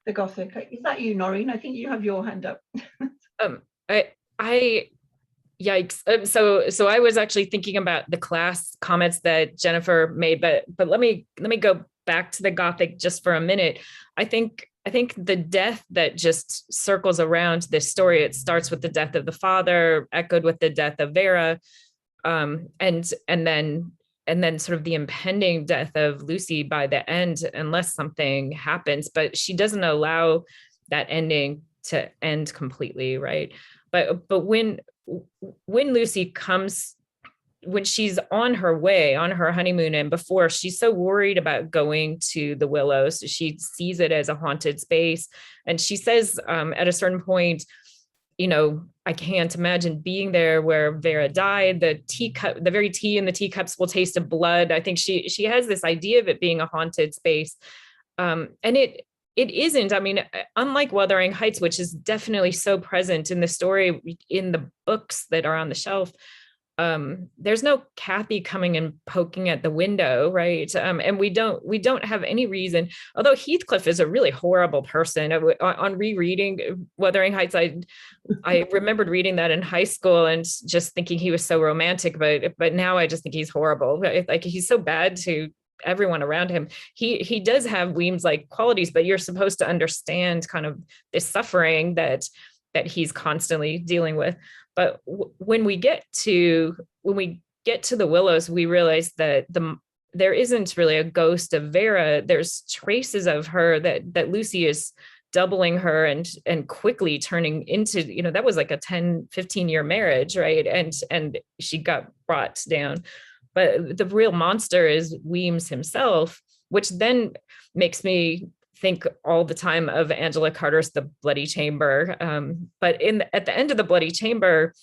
the Gothic? Is that you, Noreen? I think you have your hand up. I yikes. So I was actually thinking about the class comments that Jennifer made, but let me go back to the Gothic just for a minute. I think the death that just circles around this story, it starts with the death of the father, echoed with the death of Vera, and then sort of the impending death of Lucy by the end, unless something happens. But she doesn't allow that ending to end completely, right? But when Lucy comes, when she's on her way, on her honeymoon, and before, she's so worried about going to the Willows. She sees it as a haunted space. And she says at a certain point, I can't imagine being there where Vera died. The teacup, the very tea in the teacups will taste of blood. I think she has this idea of it being a haunted space. And it isn't. I mean, unlike Wuthering Heights, which is definitely so present in the story, in the books that are on the shelf, there's no Kathy coming and poking at the window, right? And we don't have any reason, although Heathcliff is a really horrible person. On rereading Wuthering Heights, I remembered reading that in high school and just thinking he was so romantic, but now I just think he's horrible. Like, he's so bad to everyone around him. He does have Weems-like qualities, but you're supposed to understand kind of this suffering that he's constantly dealing with. But when we get to the Willows, we realize that there isn't really a ghost of Vera. There's traces of her, that Lucy is doubling her and quickly turning into, that was like a 10-15 year marriage, right? And she got brought down. But the real monster is Weems himself, which then makes me think all the time of Angela Carter's The Bloody Chamber. But at the end of The Bloody Chamber,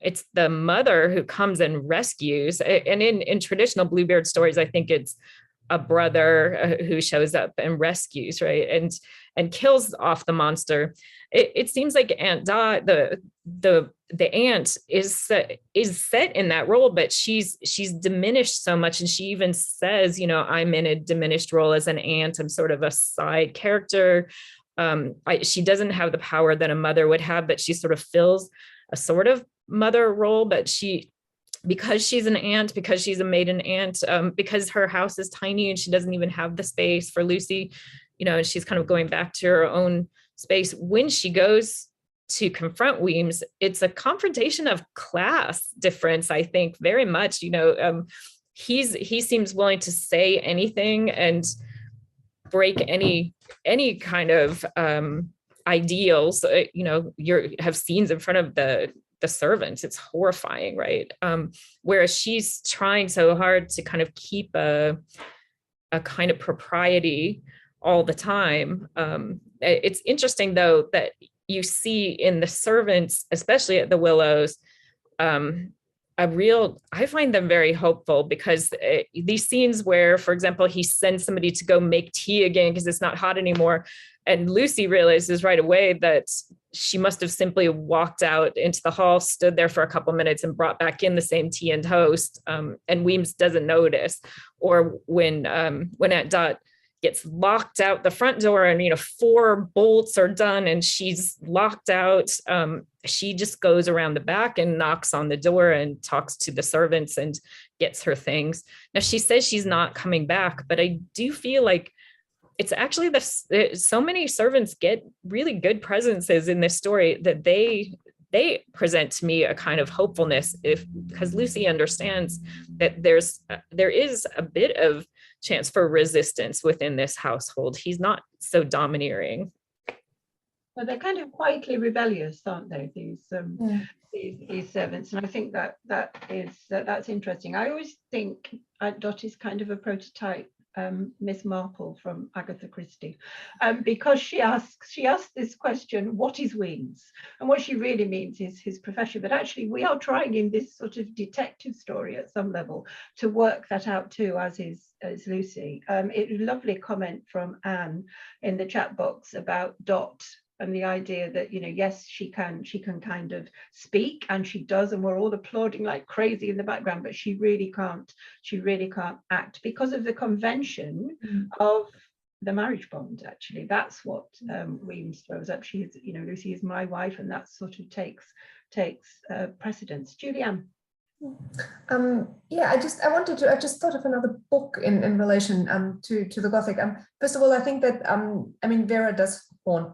it's the mother who comes and rescues. And in traditional Bluebeard stories, I think it's a brother who shows up and rescues, right? And kills off the monster. It seems like Aunt Dot, the aunt is set in that role, but she's diminished so much. And she even says, I'm in a diminished role as an aunt. I'm sort of a side character. She doesn't have the power that a mother would have, but she sort of fills a sort of mother role. But because she's an aunt, because she's a maiden aunt, because her house is tiny and she doesn't even have the space for Lucy, and she's kind of going back to her own space. When she goes to confront Weems, it's a confrontation of class difference, I think, very much. He seems willing to say anything and break any kind of ideals. You have scenes in front of the servants. It's horrifying, right? Whereas she's trying so hard to kind of keep a kind of propriety all the time. It's interesting, though, that you see in the servants, especially at the Willows, I find them very hopeful, because these scenes where, for example, he sends somebody to go make tea again because it's not hot anymore, and Lucy realizes right away that she must have simply walked out into the hall, stood there for a couple minutes, and brought back in the same tea and toast, and Weems doesn't notice. Or when Aunt Dot gets locked out the front door and 4 bolts are done and she's locked out, she just goes around the back and knocks on the door and talks to the servants and gets her things. Now, she says she's not coming back, but I do feel like it's actually so many servants get really good presences in this story that they present to me a kind of hopefulness, because Lucy understands that there is a bit of chance for resistance within this household. He's not so domineering. Well, they're kind of quietly rebellious, aren't they? These servants, and I think that's interesting. I always think Aunt Dot is kind of a prototype Miss Marple from Agatha Christie, because she asks this question, what is Weems? And what she really means is his profession. But actually, we are trying in this sort of detective story at some level to work that out too, as Lucy. It was a lovely comment from Anne in the chat box about Dot and the idea that, you know, yes, she can kind of speak, and she does, and we're all applauding like crazy in the background, but she really can't act because of the convention of the marriage bond. Actually, that's what Weems throws up. She is, you know, Lucy is my wife, and that sort of takes precedence. Juliane. Yeah, I just thought of another book in relation to the Gothic. First of all, I think that I mean, Vera does haunt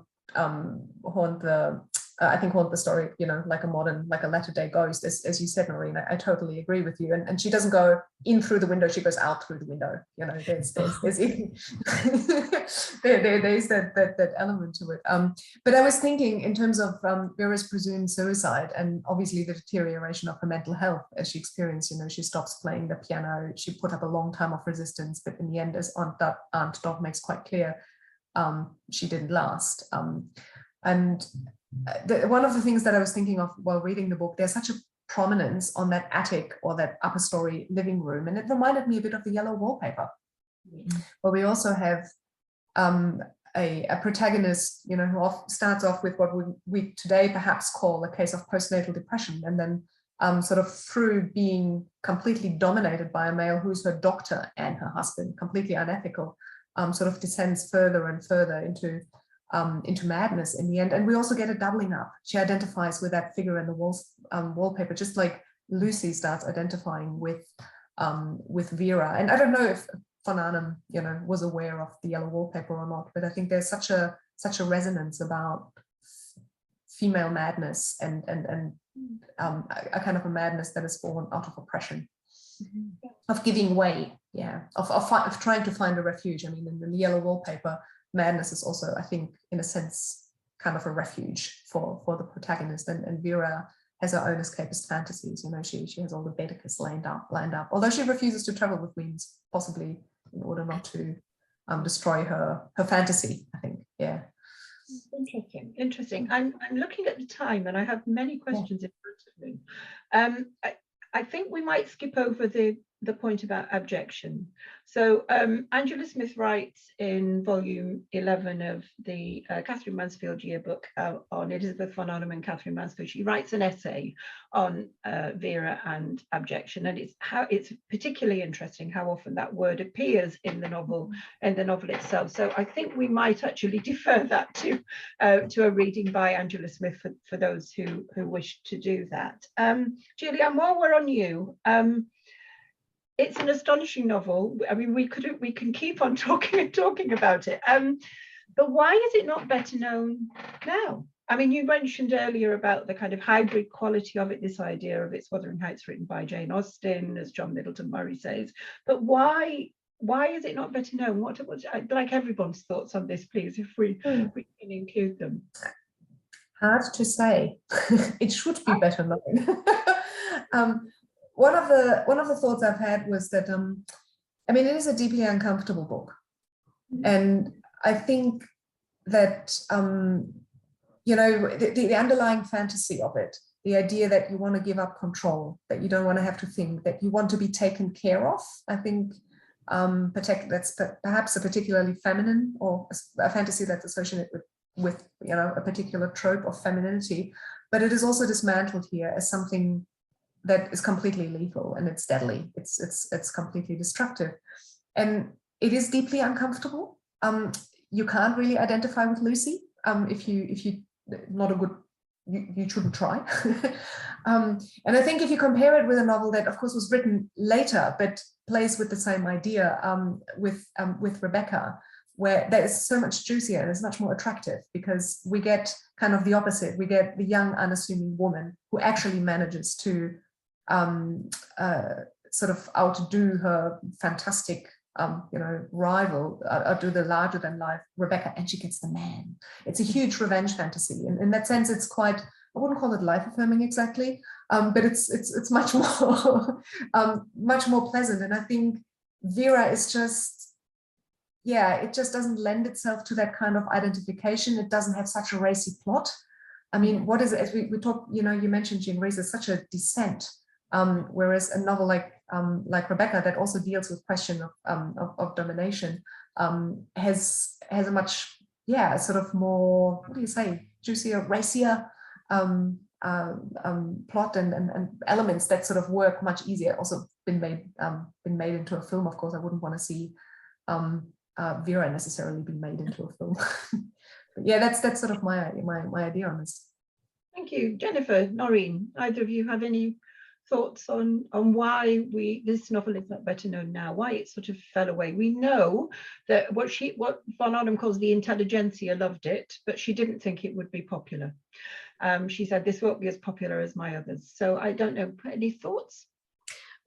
the story, you know, like a latter-day ghost, as you said, Noreen. I totally agree with you. And she doesn't go in through the window; she goes out through the window. You know, there's that element to it. But I was thinking in terms of Vera's presumed suicide, and obviously the deterioration of her mental health as she experienced. You know, she stops playing the piano. She put up a long time of resistance, but in the end, as Aunt Dot makes quite clear, she didn't last. And one of the things that I was thinking of while reading the book, there's such a prominence on that attic or that upper story living room, and it reminded me a bit of the yellow wallpaper, where we also have a protagonist, you know, who starts off with what we today perhaps call a case of postnatal depression, and then sort of through being completely dominated by a male who's her doctor and her husband, completely unethical, sort of descends further and further into madness in the end. And we also get a doubling up. She identifies with that figure in the wallpaper, just like Lucy starts identifying with Vera. And I don't know if von Arnim, you know, was aware of the yellow wallpaper or not, but I think there's such a resonance about female madness and a kind of a madness that is born out of oppression, of giving way, of trying to find a refuge. I mean, in the yellow wallpaper, madness is also, I think, in a sense, kind of a refuge for the protagonist. And Vera has her own escapist fantasies. You know, she has all the Baedicus lined up, although she refuses to travel with Weems, possibly in order not to destroy her fantasy, I think. Yeah. Interesting. I'm looking at the time, and I have many questions in front of me. I think we might skip over the point about abjection. So Angela Smith writes in volume 11 of the Catherine Mansfield yearbook on Elizabeth von Arnim and Catherine Mansfield. She writes an essay on Vera and abjection, and it's particularly interesting how often that word appears in the novel itself. So I think we might actually defer that to a reading by Angela Smith for those who wish to do that. Juliane, while we're on you, it's an astonishing novel. I mean, we can keep on talking about it. But why is it not better known now? I mean, you mentioned earlier about the kind of hybrid quality of it, this idea of it's Wuthering Heights written by Jane Austen, as John Middleton Murray says. But why is it not better known? I'd like everyone's thoughts on this, please, if we can include them. Hard to say. It should be better known. One of the thoughts I've had was that I mean, it is a deeply uncomfortable book, and I think that you know, the underlying fantasy of it, the idea that you want to give up control, that you don't want to have to think, that you want to be taken care of, I think that's perhaps a particularly feminine, or a fantasy that's associated with you know, a particular trope of femininity, but it is also dismantled here as something that is completely lethal, and it's deadly. It's completely destructive, and it is deeply uncomfortable. You can't really identify with Lucy if you not a good. You shouldn't try. And I think if you compare it with a novel that, of course, was written later but plays with the same idea, with Rebecca, where that is so much juicier and it's much more attractive, because we get kind of the opposite. We get the young, unassuming woman who actually manages to sort of outdo her fantastic, you know, rival, outdo the larger than life Rebecca, and she gets the man. It's a huge revenge fantasy, and in that sense, it's quite, I wouldn't call it life affirming exactly, but it's much more much more pleasant. And I think Vera is just, yeah, it just doesn't lend itself to that kind of identification. It doesn't have such a racy plot. I mean, what is it? As we talk, you know, you mentioned Jean Rhys is such a descent. Whereas a novel like Rebecca, that also deals with question of domination, has a much yeah, sort of more, what do you say, juicier, racier plot and elements that sort of work much easier. Also been made into a film. Of course, I wouldn't want to see Vera necessarily being made into a film. But yeah, that's sort of my idea on this. Thank you, Jennifer. Noreen, either of you have any thoughts on why this novel is not better known now, why it sort of fell away? We know that what von Arnim calls the intelligentsia loved it, but she didn't think it would be popular. She said, this won't be as popular as my others. So I don't know, any thoughts?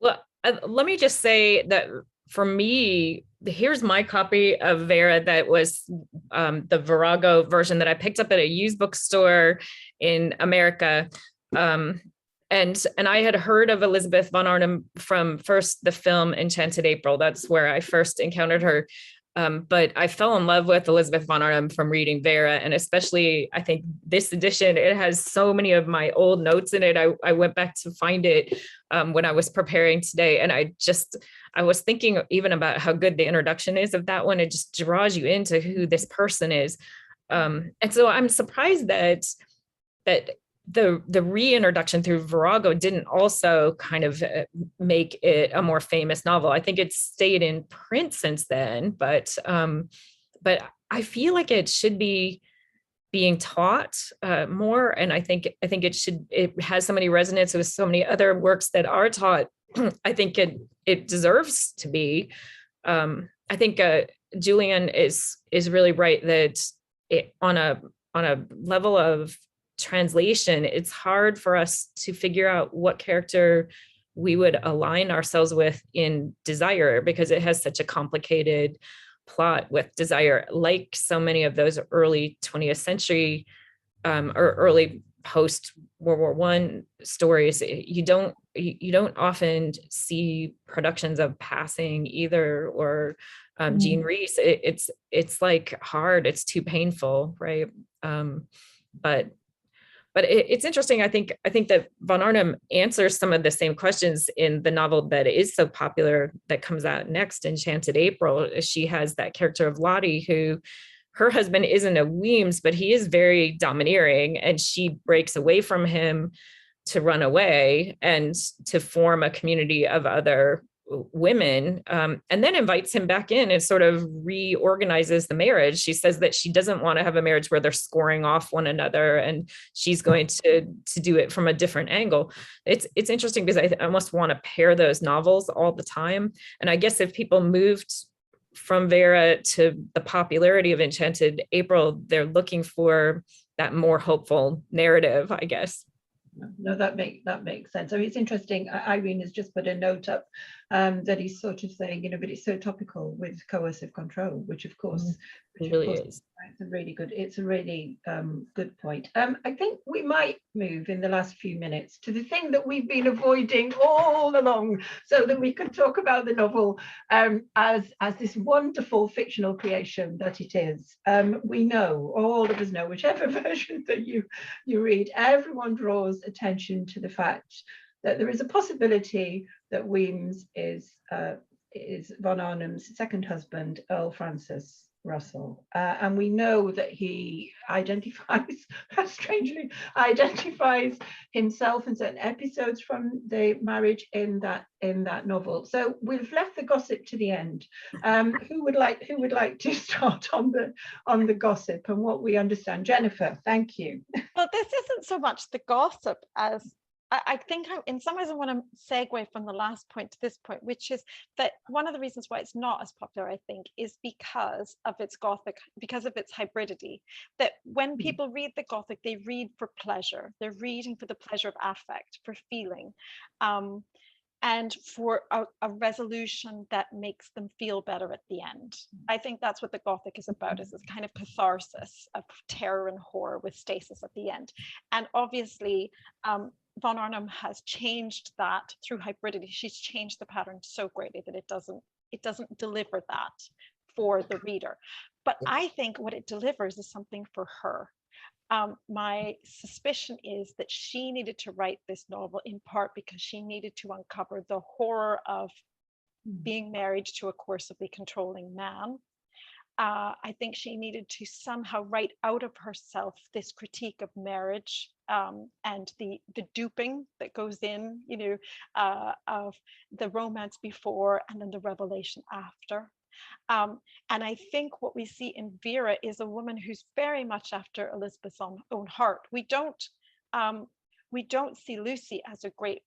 Well, let me just say that for me, here's my copy of Vera that was the Virago version that I picked up at a used bookstore in America. And I had heard of Elizabeth von Arnim from first the film Enchanted April. That's where I first encountered her. But I fell in love with Elizabeth von Arnim from reading Vera, and especially I think this edition, it has so many of my old notes in it. I went back to find it when I was preparing today, and I was thinking even about how good the introduction is of that one. It just draws you into who this person is. And so I'm surprised that the reintroduction through Virago didn't also kind of make it a more famous novel. I think it's stayed in print since then, but I feel like it should be being taught more. And I think it has so many resonance with so many other works that are taught. I think it deserves to be. I think Juliane is really right that on a level of translation, it's hard for us to figure out what character we would align ourselves with in Desire, because it has such a complicated plot with Desire, like so many of those early 20th century or early post World War I stories. You don't often see productions of Passing either, or Jean Rhys. It's like hard, it's too painful, right? But it's interesting. I think that von Arnim answers some of the same questions in the novel that is so popular that comes out next, Enchanted April. She has that character of Lottie, who her husband isn't a Weems, but he is very domineering, and she breaks away from him to run away and to form a community of other women, and then invites him back in and sort of reorganizes the marriage. She says that she doesn't want to have a marriage where they're scoring off one another, and she's going to do it from a different angle. It's interesting because I almost want to pair those novels all the time. And I guess if people moved from Vera to the popularity of Enchanted April, they're looking for that more hopeful narrative, I guess. No, that makes sense. I mean, it's interesting. Irene has just put a note up that he's sort of saying, but it's so topical with coercive control, which of course, it really is. It's a really good point. I think we might move in the last few minutes to the thing that we've been avoiding all along, so that we can talk about the novel as this wonderful fictional creation that it is. We know, all of us know, whichever version that you read, everyone draws attention to the fact that there is a possibility that Weems is von Arnim's second husband, Earl Francis Russell, and we know that he strangely identifies himself in certain episodes from the marriage in that novel. So we've left the gossip to the end. Who would like to start on the gossip and what we understand? Jennifer, thank you. Well, this isn't so much the gossip as I think in some ways I want to segue from the last point to this point, which is that one of the reasons why it's not as popular, I think, is because of its Gothic, because of its hybridity. That when people read the Gothic, they read for pleasure. They're reading for the pleasure of affect, for feeling, and for a resolution that makes them feel better at the end. I think that's what the Gothic is about, is this kind of catharsis of terror and horror with stasis at the end. And obviously, von Arnim has changed that through hybridity. She's changed the pattern so greatly that it doesn't deliver that for the reader. But I think what it delivers is something for her. My suspicion is that she needed to write this novel in part because she needed to uncover the horror of being married to a coercively controlling man, I think she needed to somehow write out of herself this critique of marriage, and the duping that goes in, of the romance before and then the revelation after. And I think what we see in Vera is a woman who's very much after Elizabeth's own heart. We don't see Lucy as a great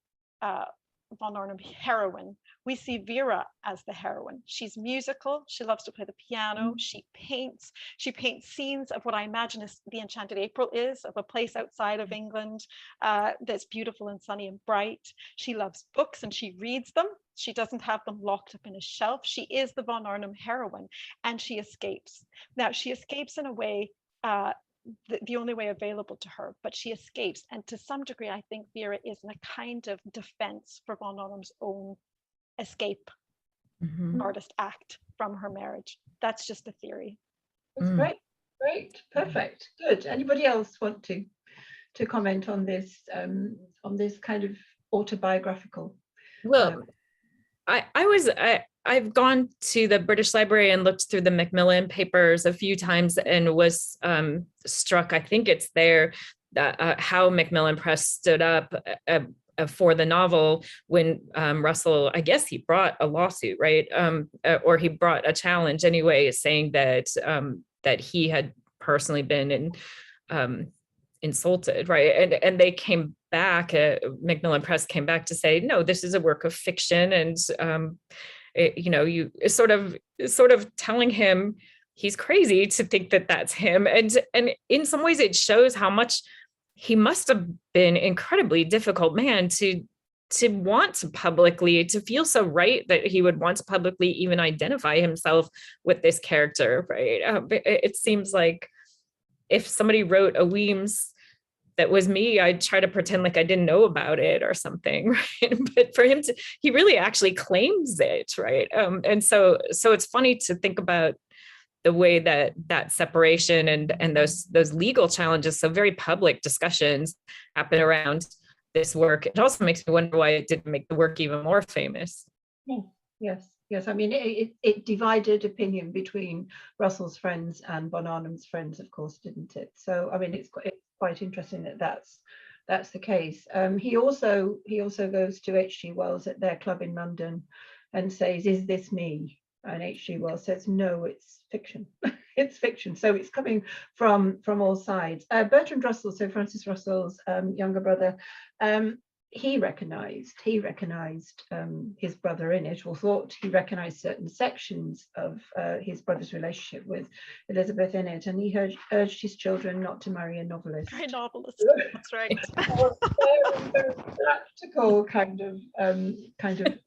von Arnim heroine. We see Vera as the heroine. She's musical. She loves to play the piano. She paints scenes of what I imagine as the Enchanted April is, of a place outside of England that's beautiful and sunny and bright. She loves books and she reads them. She doesn't have them locked up in a shelf. She is the von Arnim heroine, and she escapes. Now, she escapes in a way, the only way available to her, but she escapes. And to some degree, I think Vera is in a kind of defense for von Arnim's own escape artist act from her marriage. That's just a theory. That's great, perfect, good. Anybody else want to comment on this kind of autobiographical? Well, I've gone to the British Library and looked through the Macmillan papers a few times and was struck, I think it's there, that, how Macmillan Press stood up for the novel when Russell, I guess he brought a lawsuit, right? Or he brought a challenge anyway, saying that that he had personally been insulted, right? And they came back, Macmillan Press came back to say, no, this is a work of fiction, and you sort of telling him he's crazy to think that that's him, and in some ways it shows how much he must have been incredibly difficult man to want to publicly, to feel so right that he would want to publicly even identify himself with this character, right? It seems like if somebody wrote a Weems that was me, I'd try to pretend like I didn't know about it or something, right? But for him to, he really actually claims it, right? And so it's funny to think about the way that separation and those legal challenges, so very public discussions happen around this work. It also makes me wonder why it didn't make the work even more famous. Yes. I mean, it divided opinion between Russell's friends and von Arnim's friends, of course, didn't it? So, I mean, it's quite interesting that that's the case. He also goes to H.G. Wells at their club in London and says, "Is this me?" And H.G. Wells says, "No, it's fiction." It's fiction. So it's coming from all sides. Bertrand Russell, so Francis Russell's younger brother, he recognized his brother in it, or thought he recognized certain sections of his brother's relationship with Elizabeth in it, and he urged his children not to marry a novelist. Very novelist, that's right. Very, very practical kind of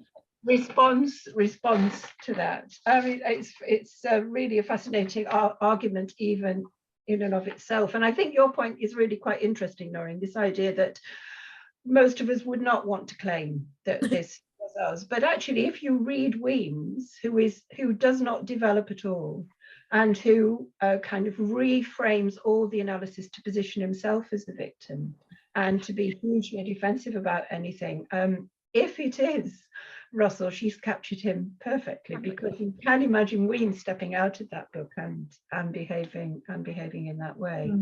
response to that. I mean, it's really a fascinating argument, even in and of itself. And I think your point is really quite interesting, Noreen, this idea that most of us would not want to claim that this was us. But actually, if you read Weems, who does not develop at all, and who kind of reframes all the analysis to position himself as the victim and to be hugely defensive about anything, if it is Russell, she's captured him perfectly, because you can imagine Weems stepping out of that book and behaving in that way.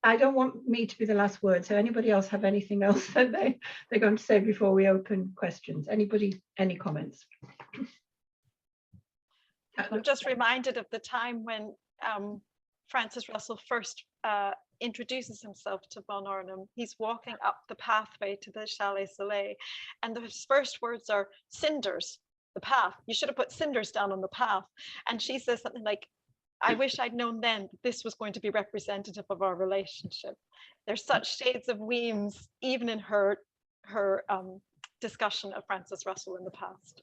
I don't want me to be the last word, so anybody else have anything else that they're going to say before we open questions? Anybody, any comments? I'm just reminded of the time when Francis Russell first introduces himself to von Arnim. He's walking up the pathway to the Chalet Soleil, and his first words are, "Cinders, the path. You should have put cinders down on the path." And she says something like, "I wish I'd known then that this was going to be representative of our relationship." There's such shades of Weems even in her discussion of Francis Russell in the past.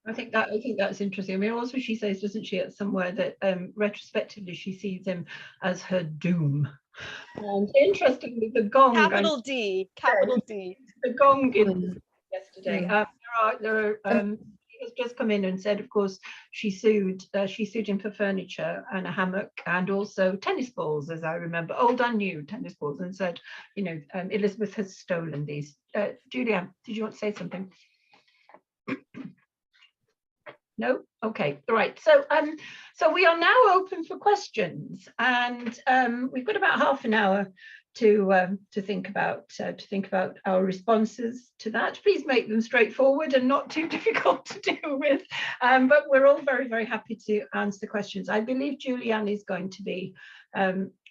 I think that's interesting. I mean, also she says, doesn't she, at somewhere that retrospectively she sees him as her doom. And interestingly, the gong. Capital D. The gong in yesterday. There are. He has just come in and said, of course, she sued him for furniture and a hammock and also tennis balls, as I remember, old and new tennis balls, and said, Elizabeth has stolen these. Juliane, did you want to say something? No? Okay, all right. So so we are now open for questions, and we've got about half an hour to think about our responses to that. Please make them straightforward and not too difficult to deal with. But we're all very, very happy to answer questions. I believe Juliane is going to be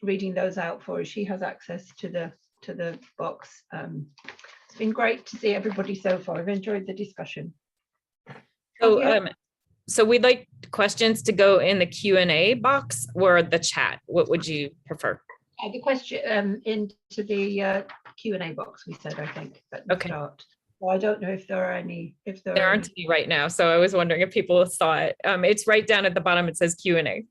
reading those out for us. She has access to the box. It's been great to see everybody so far. I've enjoyed the discussion. So we'd like questions to go in the Q&A box or the chat. What would you prefer? The question into the Q&A box, we said, I think, at the start. Well, I don't know if there are any. There aren't any right now, so I was wondering if people saw it. It's right down at the bottom. It says Q&A.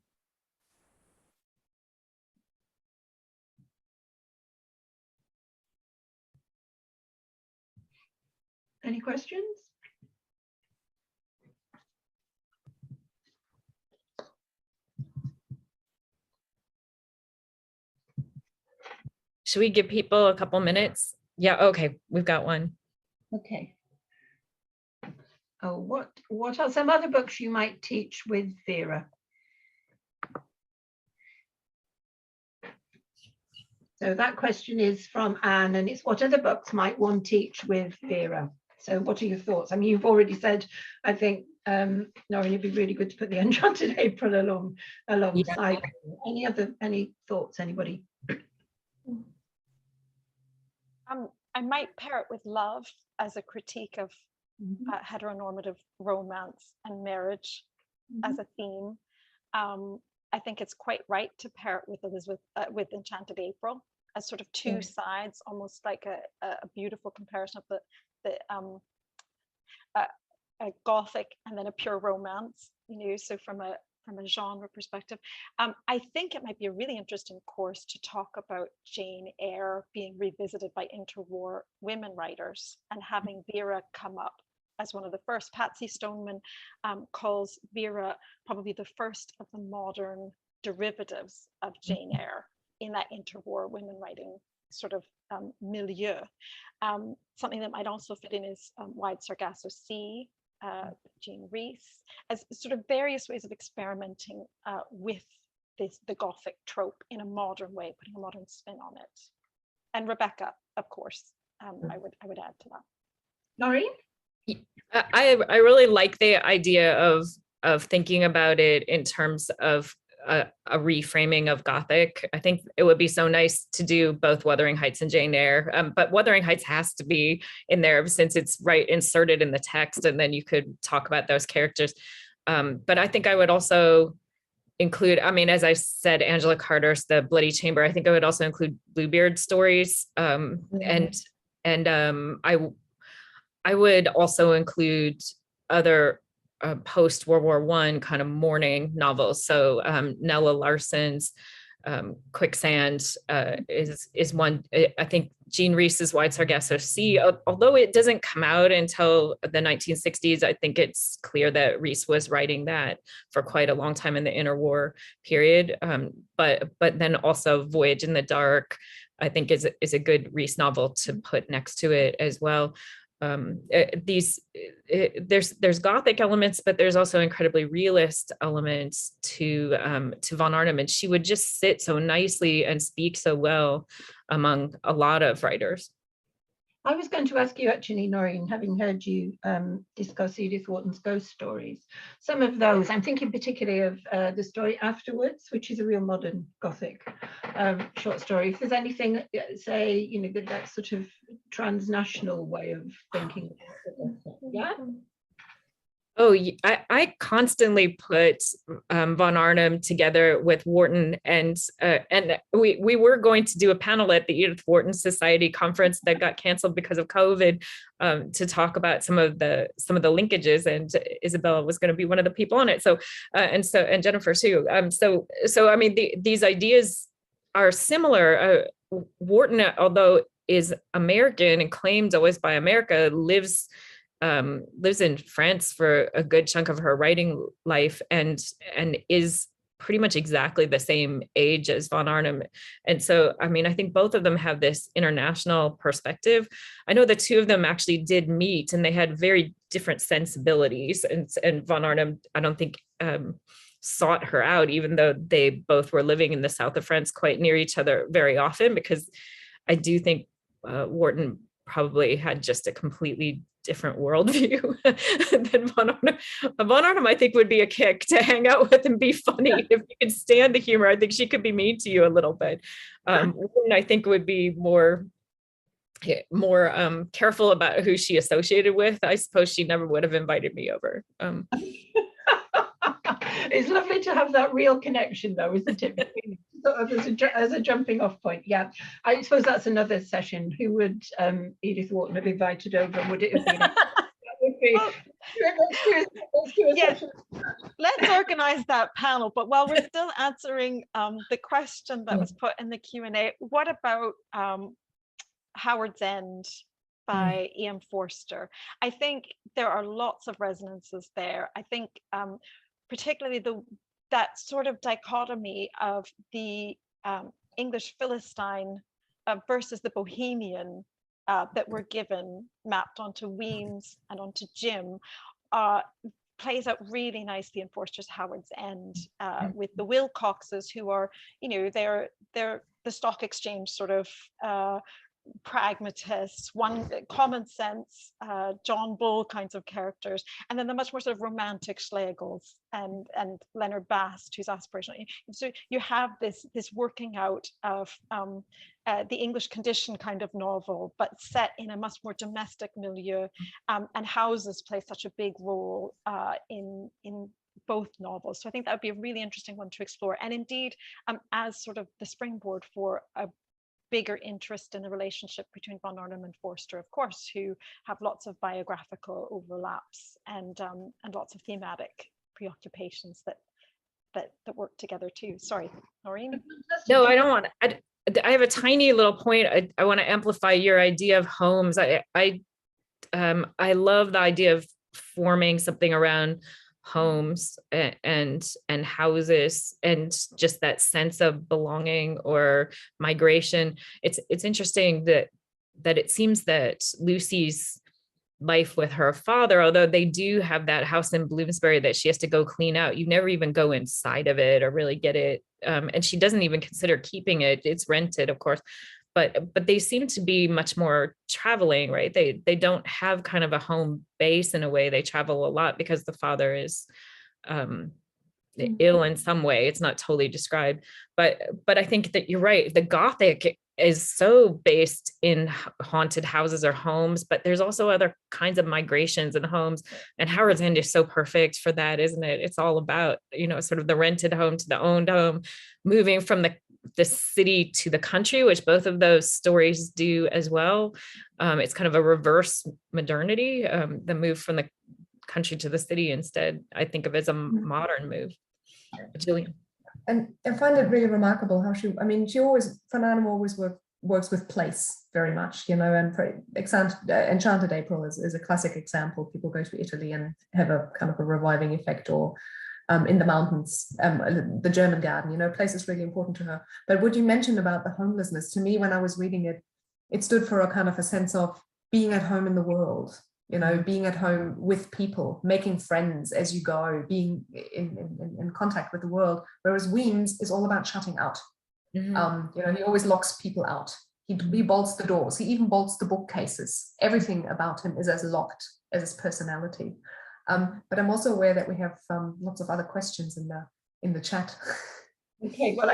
Any questions? Should we give people a couple minutes? Yeah, okay, we've got one. Okay. Oh, what are some other books you might teach with Vera? So that question is from Anne, and it's what other books might one teach with Vera? So what are your thoughts? I mean, you've already said, I think, Noreen, it'd be really good to put the Enchanted April alongside. Yeah. Any thoughts, anybody? I might pair it with Love as a critique of heteronormative romance and marriage as a theme. I think it's quite right to pair it with Elizabeth, with Enchanted April, as sort of two sides, almost like a beautiful comparison of a Gothic and then a pure romance. So from a genre perspective. I think it might be a really interesting course to talk about Jane Eyre being revisited by interwar women writers and having Vera come up as one of the first. Patsy Stoneman calls Vera probably the first of the modern derivatives of Jane Eyre in that interwar women writing sort of milieu. Something that might also fit in is Wide Sargasso Sea, Jean Rhys, as sort of various ways of experimenting with the Gothic trope in a modern way, putting a modern spin on it. And Rebecca, of course, I would add to that. Noreen? I really like the idea of thinking about it in terms of a reframing of Gothic. I think it would be so nice to do both Wuthering Heights and Jane Eyre, but Wuthering Heights has to be in there since it's right inserted in the text, and then you could talk about those characters. But I think I would also include, I mean, as I said, Angela Carter's The Bloody Chamber. I think I would also include Bluebeard stories, and I would also include other post-World War I kind of mourning novels. So Nella Larsen's Quicksand is one. I think Jean Rhys's Wide Sargasso Sea, although it doesn't come out until the 1960s, I think it's clear that Rhys was writing that for quite a long time in the interwar period. But then also Voyage in the Dark, I think is a good Rhys novel to put next to it as well. There's Gothic elements, but there's also incredibly realist elements to von Arnim, and she would just sit so nicely and speak so well among a lot of writers. I was going to ask you actually, Noreen, having heard you discuss Edith Wharton's ghost stories, some of those, I'm thinking particularly of the story Afterwards, which is a real modern Gothic short story. If there's anything, say, that sort of transnational way of thinking. Yeah. Oh, I constantly put von Arnim together with Wharton, and we were going to do a panel at the Edith Wharton Society conference that got canceled because of COVID to talk about some of the linkages, and Isobel was going to be one of the people on it. So and Jennifer too. So I mean these ideas are similar. Wharton, although is American and claimed always by America, lives in France for a good chunk of her writing life, and is pretty much exactly the same age as von Arnim. And so, I mean, I think both of them have this international perspective. I know the two of them actually did meet, and they had very different sensibilities. And von Arnim, I don't think, sought her out, even though they both were living in the south of France quite near each other very often, because I do think Wharton probably had just a completely different worldview than von Arnim. Von Arnim, I think, would be a kick to hang out with and be funny. If you could stand the humor, I think she could be mean to you a little bit. Wharton, I think, would be more careful about who she associated with. I suppose she never would have invited me over. It's lovely to have that real connection, though, isn't it? Sort of as a jumping off point. Yeah, I suppose that's another session. Who would Edith Wharton have invited over? Would it have been? Let's organize that panel. But while we're still answering the question that was put in the Q&A, what about Howard's End by E.M. Forster? I think there are lots of resonances there. I think particularly that sort of dichotomy of the English Philistine versus the Bohemian that were given, mapped onto Weems and onto Jim, plays out really nicely in Forster's Howard's End, with the Wilcoxes, who are, you know, they're the stock exchange sort of pragmatists, one common sense, John Bull kinds of characters, and then the much more sort of romantic Schlegels and Leonard Bast, who's aspirational. So you have this working out of the English condition kind of novel, but set in a much more domestic milieu, and houses play such a big role in both novels. So I think that would be a really interesting one to explore, and indeed as sort of the springboard for a bigger interest in the relationship between von Arnim and Forster, of course, who have lots of biographical overlaps and lots of thematic preoccupations that work together too. Sorry, Noreen? No, I don't want to. I have a tiny little point. I want to amplify your idea of homes. I love the idea of forming something around homes and houses, and just that sense of belonging or migration. It's interesting that it seems that Lucy's life with her father, although they do have that house in Bloomsbury that she has to go clean out, you never even go inside of it or really get it, and she doesn't even consider keeping it. It's rented, of course, but they seem to be much more traveling, right? They don't have kind of a home base in a way. They travel a lot because the father is ill in some way. It's not totally described, but I think that you're right. The Gothic is so based in haunted houses or homes, but there's also other kinds of migrations and homes, and Howard's End is so perfect for that, isn't it? It's all about, you know, sort of the rented home to the owned home, moving from the city to the country, which both of those stories do as well. It's kind of a reverse modernity, the move from the country to the city. Instead, I think of it as a modern move. Juliane. And I find it really remarkable how she von Arnim always works with place very much, you know, and Enchanted April is a classic example. People go to Italy and have a kind of a reviving effect, or in the mountains, the German garden, you know, place is really important to her. But what you mentioned about the homelessness, to me, when I was reading it, it stood for a kind of a sense of being at home in the world, you know, being at home with people, making friends as you go, being in contact with the world. Whereas Weems is all about shutting out. You know, he always locks people out. He bolts the doors. He even bolts the bookcases. Everything about him is as locked as his personality. But I'm also aware that we have lots of other questions in the chat. Okay, well,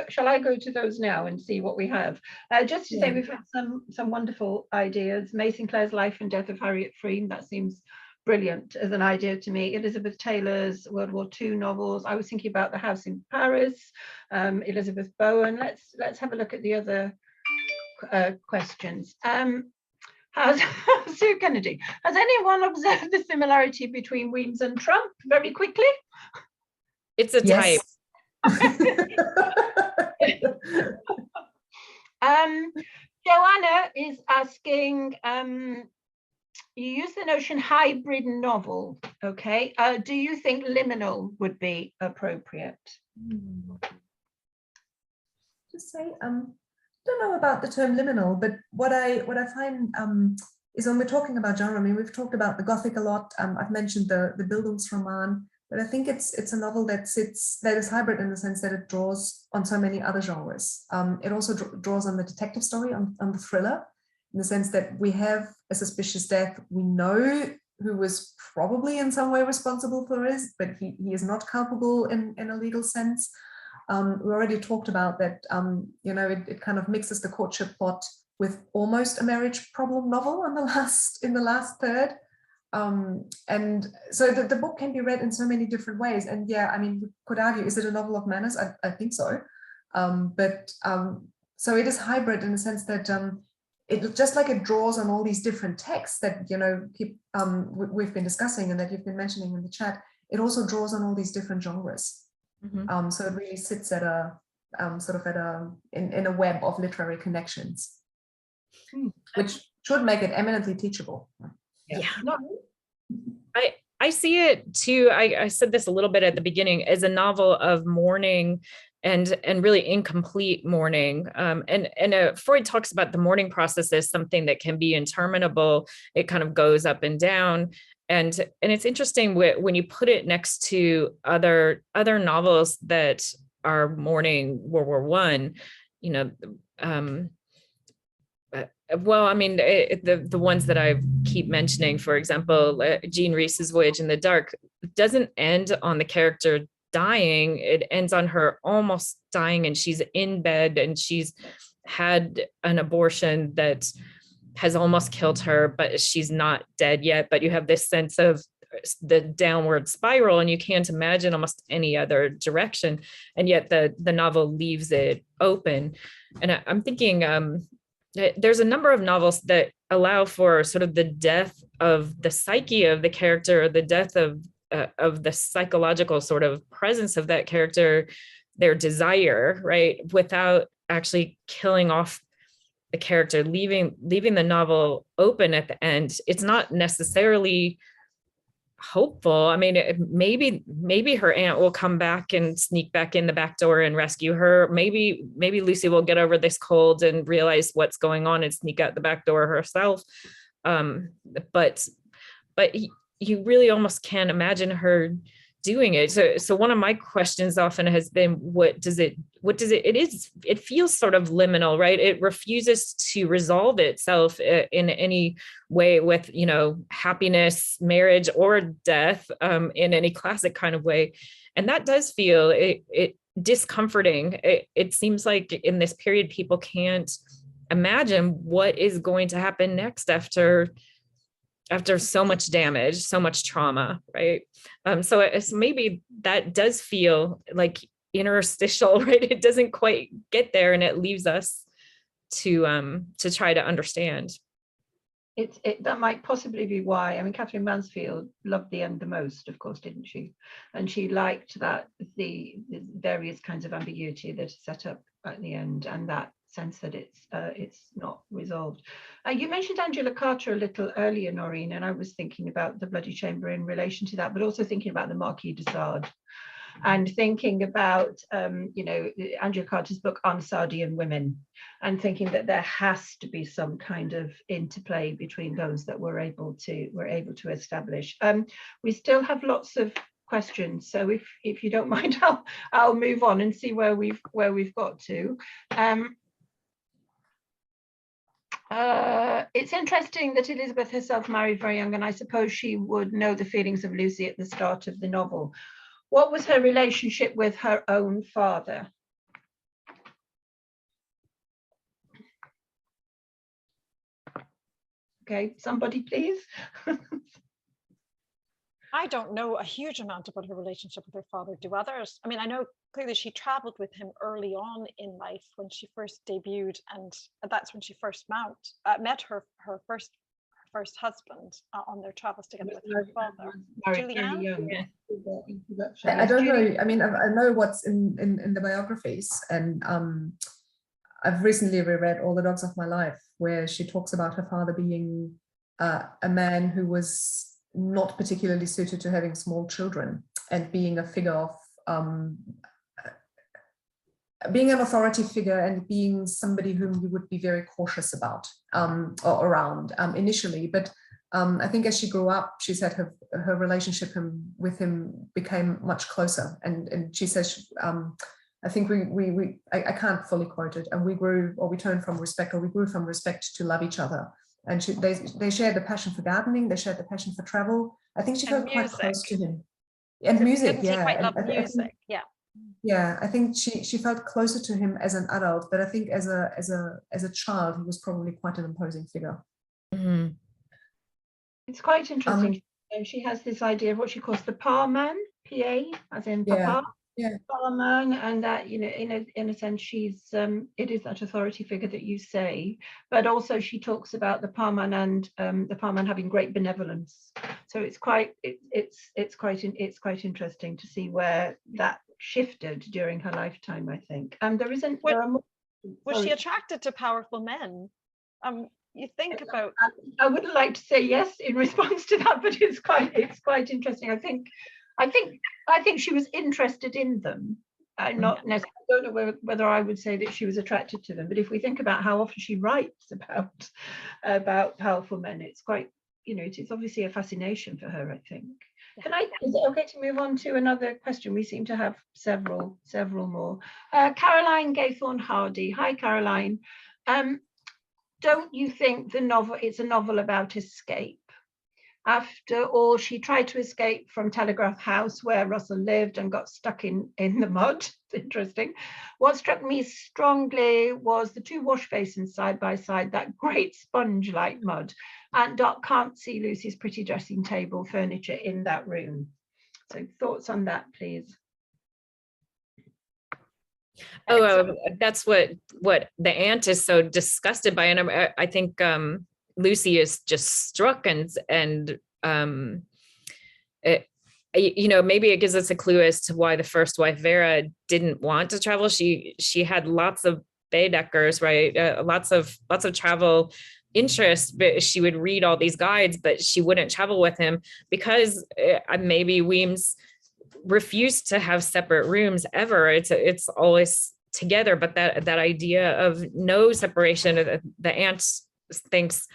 shall I go to those now and see what we have? Just to say, we've had some wonderful ideas. May Sinclair's Life and Death of Harriet Freem, that seems brilliant as an idea to me. Elizabeth Taylor's World War II novels. I was thinking about The House in Paris, Elizabeth Bowen. Let's have a look at the other questions. Sue Kennedy, has anyone observed the similarity between Weems and Trump? Very quickly. It's a type. Joanna is asking, You use the notion hybrid novel, okay? Do you think liminal would be appropriate? Just say, don't know about the term liminal, but what I find is when we're talking about genre, I mean, we've talked about the Gothic a lot. I've mentioned the Bildungsroman, but I think it's a novel that is hybrid in the sense that it draws on so many other genres. It also draws on the detective story, on the thriller, in the sense that we have a suspicious death. We know who was probably in some way responsible for it, but he is not culpable in a legal sense. We already talked about that, you know, it kind of mixes the courtship plot with almost a marriage problem novel in the last third. And so the book can be read in so many different ways. And yeah, I mean, we could argue, is it a novel of manners? I think so. So it is hybrid in the sense that it just like it draws on all these different texts that, you know, we've been discussing and that you've been mentioning in the chat. It also draws on all these different genres. Mm-hmm. So it really sits at a in a web of literary connections, which should make it eminently teachable. Yeah. I see it too. I said this a little bit at the beginning as a novel of mourning and really incomplete mourning. And Freud talks about the mourning process as something that can be interminable. It kind of goes up and down. And it's interesting when you put it next to other novels that are mourning World War I, you know, well, I mean, the ones that I keep mentioning, for example, Jean Rhys's Voyage in the Dark doesn't end on the character dying. It ends on her almost dying, and she's in bed and she's had an abortion that has almost killed her, but she's not dead yet. But you have this sense of the downward spiral, and you can't imagine almost any other direction. And yet the novel leaves it open. And I'm thinking, there's a number of novels that allow for sort of the death of the psyche of the character, or the death of the psychological sort of presence of that character, their desire, right, without actually killing off the character, leaving the novel open at the end. It's not necessarily hopeful. I mean, maybe her aunt will come back and sneak back in the back door and rescue her. Maybe Lucy will get over this cold and realize what's going on and sneak out the back door herself. But you really almost can't imagine her doing it. So one of my questions often has been, it feels sort of liminal, right? It refuses to resolve itself in any way with, you know, happiness, marriage, or death, in any classic kind of way. And that does feel it discomforting. It seems like in this period, people can't imagine what is going to happen next after so much damage, so much trauma, right? So maybe that does feel like interstitial, right? It doesn't quite get there, and it leaves us to try to understand. That might possibly be why. I mean, Catherine Mansfield loved the end the most, of course, didn't she? And she liked that the various kinds of ambiguity that is set up at the end, and that sense that it's not resolved. You mentioned Angela Carter a little earlier, Noreen, and I was thinking about the Bloody Chamber in relation to that, but also thinking about the Marquis de Sade, and thinking about you know, Angela Carter's book on Sardian women, and thinking that there has to be some kind of interplay between those that we're able to establish. We still have lots of questions, so if you don't mind, I'll move on and see where we've got to. It's interesting that Elizabeth herself married very young, and I suppose she would know the feelings of Lucy at the start of the novel. What was her relationship with her own father? Okay, somebody please. I don't know a huge amount about her relationship with her father. Do others? I mean, I know clearly she traveled with him early on in life when she first debuted, and that's when she first met her first husband on their travels together with her father. Juliane? I don't know. I mean, I know what's in the biographies, and I've recently reread All the Dogs of My Life, where she talks about her father being a man who was not particularly suited to having small children and being a figure of being an authority figure and being somebody whom you would be very cautious about or around initially. But I think as she grew up, she said her relationship with him became much closer. And she says, I think I can't fully quote it, and we grew from respect to love each other. And they shared the passion for gardening, they shared the passion for travel. I think she felt quite close to him. And music, yeah. Quite love music, yeah. Yeah, I think she felt closer to him as an adult, but I think as a child, he was probably quite an imposing figure. Mm-hmm. It's quite interesting. She has this idea of what she calls the Parman, PA, as in Papa. Yeah. Parman, and that, you know, in a sense, she's it is that authority figure that you say, but also she talks about the Parman and the Parman having great benevolence. So it's quite interesting to see where that shifted during her lifetime, I think. There isn't. Was she attracted to powerful men? You think about. I wouldn't like to say yes in response to that, but it's quite interesting. I think she was interested in them. I don't know whether I would say that she was attracted to them, but if we think about how often she writes about powerful men, it's quite, you know, it's obviously a fascination for her, I think. Is it okay to move on to another question? We seem to have several more. Caroline Gaythorne Hardy. Hi, Caroline. Don't you think it's a novel about escape? After all, she tried to escape from Telegraph House, where Russell lived, and got stuck in the mud. It's interesting. What struck me strongly was the two wash basins side by side, that great sponge-like mud. And Dot can't see Lucy's pretty dressing table furniture in that room. So thoughts on that, please. That's what the aunt is so disgusted by, and I think Lucy is just struck, and you know, maybe it gives us a clue as to why the first wife Vera didn't want to travel. She had lots of Baedekers, right? Lots of travel interest, but she would read all these guides, but she wouldn't travel with him because maybe Weems refused to have separate rooms ever. It's always together, but that idea of no separation, the aunt thinks,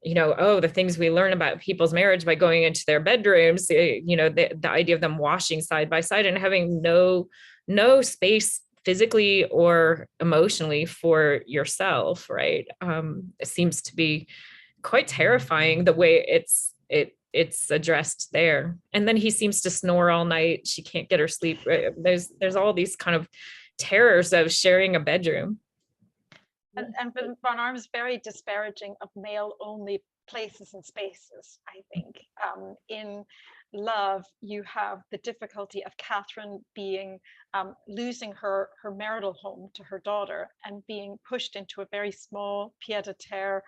you know, oh, the things we learn about people's marriage by going into their bedrooms, you know, the idea of them washing side by side and having no space physically or emotionally for yourself, right? It seems to be quite terrifying the way it's addressed there. And then he seems to snore all night. She can't get her sleep. There's all these kind of terrors of sharing a bedroom. And von Arnim is very disparaging of male-only places and spaces, I think. In Love, you have the difficulty of Catherine being losing her marital home to her daughter and being pushed into a very small pied-à-terre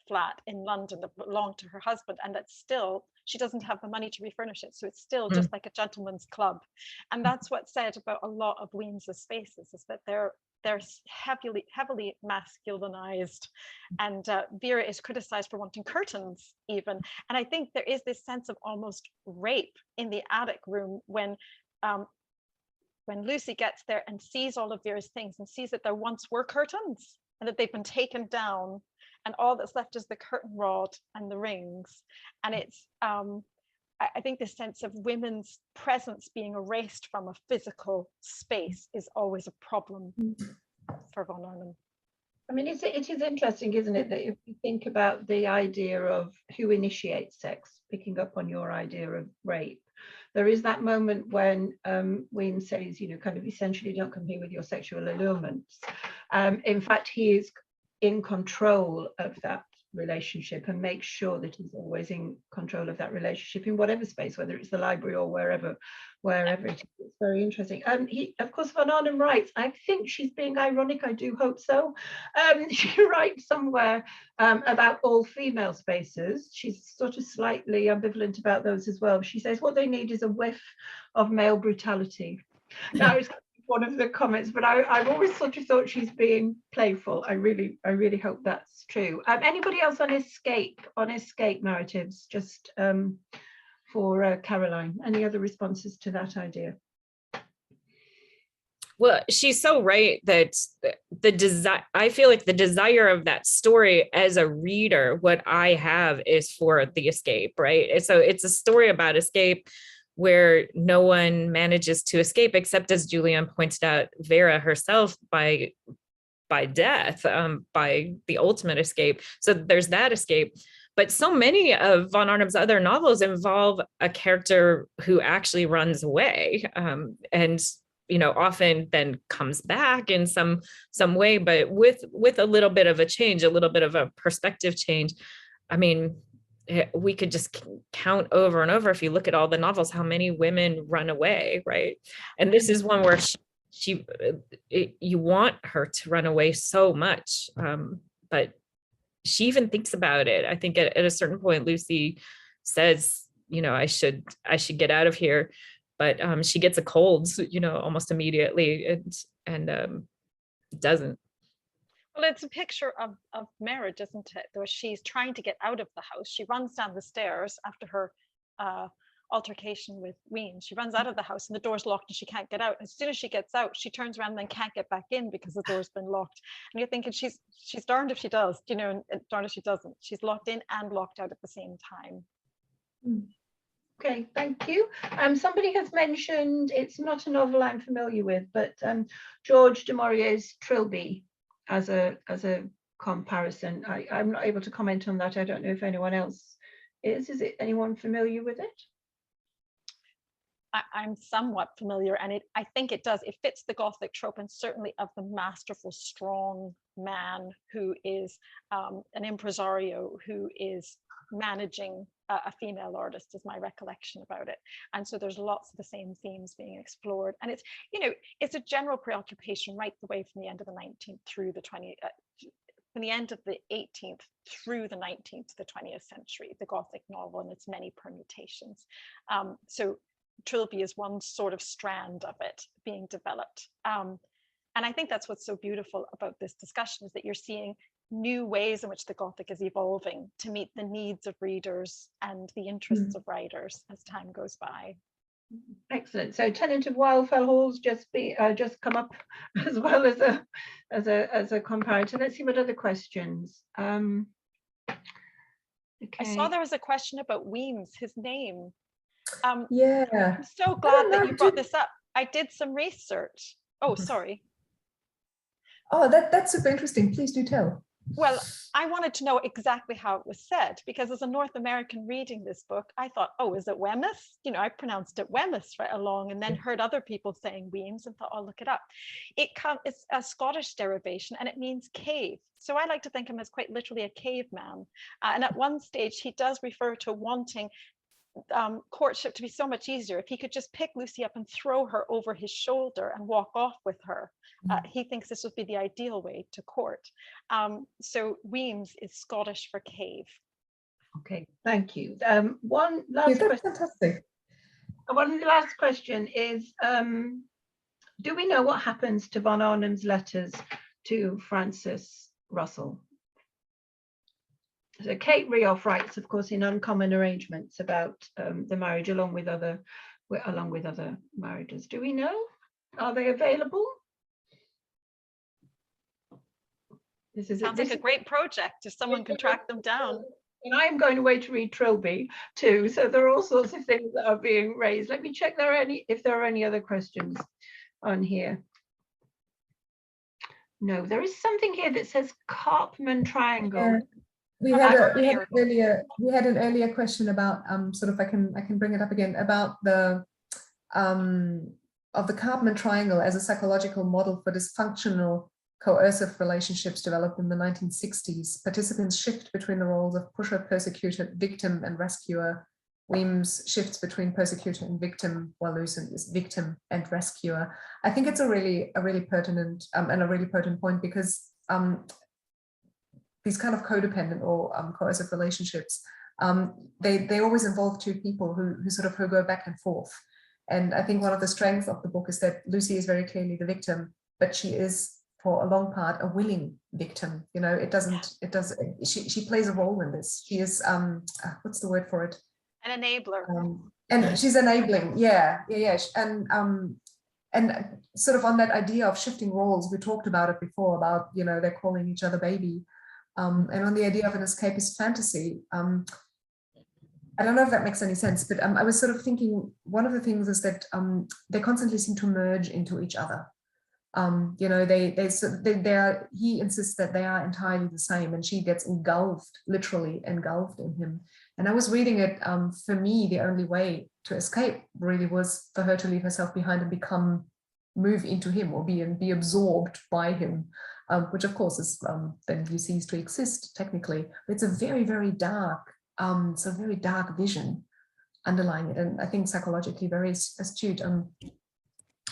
flat in London that belonged to her husband, and that still she doesn't have the money to refurnish it, so it's still just like a gentleman's club. And that's what's said about a lot of Weems's spaces, is that they're heavily masculinized, and Vera is criticized for wanting curtains even. And I think there is this sense of almost rape in the attic room when Lucy gets there and sees all of Vera's things and sees that there once were curtains and that they've been taken down, and all that's left is the curtain rod and the rings. And it's I think this sense of women's presence being erased from a physical space is always a problem for von Arnim. I mean, it is interesting, isn't it, that if you think about the idea of who initiates sex, picking up on your idea of rape, there is that moment when Weems says, you know, kind of essentially don't come here with your sexual allurements. In fact, he is in control of that relationship and make sure that he's always in control of that relationship in whatever space, whether it's the library or wherever it is. It's very interesting. He, of course, von Arnim writes, I think she's being ironic, I do hope so. She writes somewhere about all female spaces. She's sort of slightly ambivalent about those as well. She says what they need is a whiff of male brutality. Now, one of the comments, but I've always sort of thought she's being playful. I really hope that's true. Anybody else on escape narratives? Just for Caroline, any other responses to that idea? Well, she's so right that the desire, I feel like the desire of that story as a reader, what I have is for the escape, right? And so it's a story about escape where no one manages to escape, except, as Juliane pointed out, Vera herself by death, by the ultimate escape. So there's that escape. But so many of von Arnim's other novels involve a character who actually runs away, and often then comes back in some way, but with a little bit of a change, a little bit of a perspective change. I mean, we could just count over and over, if you look at all the novels, how many women run away, right? And this is one where you want her to run away so much, but she even thinks about it. I think at a certain point, Lucy says, I should get out of here. But she gets a cold, almost immediately, and doesn't. Well, it's a picture of marriage, isn't it? Where she's trying to get out of the house. She runs down the stairs after her altercation with Ween. She runs out of the house and the door's locked and she can't get out. As soon as she gets out, she turns around and then can't get back in because the door's been locked. And you're thinking she's darned if she does, and darned if she doesn't. She's locked in and locked out at the same time. Okay, thank you. Somebody has mentioned, it's not a novel I'm familiar with, but George du Maurier's Trilby as a comparison. I'm not able to comment on that. I don't know if anyone else is. Is it anyone familiar with it? I'm somewhat familiar, and I think it fits the Gothic trope, and certainly of the masterful, strong man who is an impresario, who is managing a female artist, is my recollection about it. And so there's lots of the same themes being explored, and it's a general preoccupation right the way from the end of the 19th through the 20th, from the end of the 18th through the 19th to the 20th century, the Gothic novel and its many permutations. So Trilby is one sort of strand of it being developed. And I think that's what's so beautiful about this discussion, is that you're seeing new ways in which the Gothic is evolving to meet the needs of readers and the interests of writers as time goes by. Excellent. So Tenant of Wildfell Hall's just come up as well as a comparator. Let's see what other questions. Okay. I saw there was a question about Weems, his name. Yeah. I'm so glad that you brought this up. I did some research. Oh, sorry. Oh, that's super interesting. Please do tell. Well, I wanted to know exactly how it was said, because as a North American reading this book, I thought, oh, is it Wemyss? I pronounced it Wemyss right along, and then heard other people saying Weems and thought, I'll look it up. It's a Scottish derivation, and it means cave. So I like to think of him as quite literally a caveman. And at one stage, he does refer to wanting courtship to be so much easier if he could just pick Lucy up and throw her over his shoulder and walk off with her. He thinks this would be the ideal way to court. So Weems is Scottish for cave. Okay, thank you. One last That's question. fantastic. One last question is, do we know what happens to von Arnim's letters to Frances Russell? So Kate Rioff writes, of course, in Uncommon Arrangements about the marriage along with other marriages. Do we know? Are they available? Sounds like a great project if someone can track them down. And I'm going away to read Trilby too, so there are all sorts of things that are being raised. Let me check if there are any other questions on here. No, there is something here that says Carpman Triangle. We had an earlier question about sort of I can bring it up again about the of the Carpman Triangle as a psychological model for dysfunctional coercive relationships developed in the 1960s. Participants shift between the roles of pusher, persecutor, victim, and rescuer. Weems shifts between persecutor and victim, while Lucent is victim and rescuer. I think it's a really pertinent and a really potent point, because these kind of codependent or coercive relationships, they always involve two people who go back and forth. And I think one of the strengths of the book is that Lucy is very clearly the victim, but she is, for a long part, a willing victim. You know, she plays a role in this. She is, what's the word for it? An enabler. And she's enabling, yeah. And sort of on that idea of shifting roles, we talked about it before, about, you know, they're calling each other baby. And on the idea of an escapist fantasy, I don't know if that makes any sense, but I was sort of thinking, one of the things is that they constantly seem to merge into each other. You know, they are, he insists that they are entirely the same, and she gets engulfed, literally engulfed in him. And I was reading it, for me, the only way to escape really was for her to leave herself behind and move into him, or be absorbed by him, which of course is, then you cease to exist technically. But it's a very, very dark, very dark vision underlying it, and I think psychologically very astute.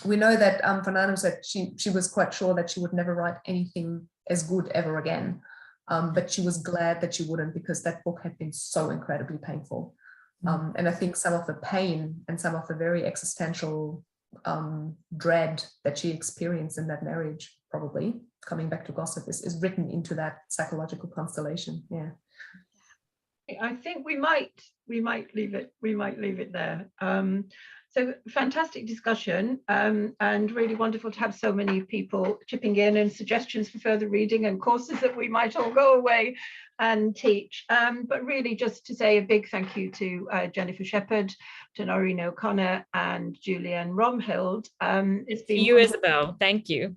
We know that von Arnim said she was quite sure that she would never write anything as good ever again, but she was glad that she wouldn't, because that book had been so incredibly painful. And I think some of the pain and some of the very existential dread that she experienced in that marriage, probably coming back to gossip, is written into that psychological constellation. Yeah. I think we might leave it there. So fantastic discussion, and really wonderful to have so many people chipping in and suggestions for further reading and courses that we might all go away and teach. But really just to say a big thank you to Jennifer Shepherd, to Noreen O'Connor and Juliane Roemhild. It's been you, Isobel. Thank you.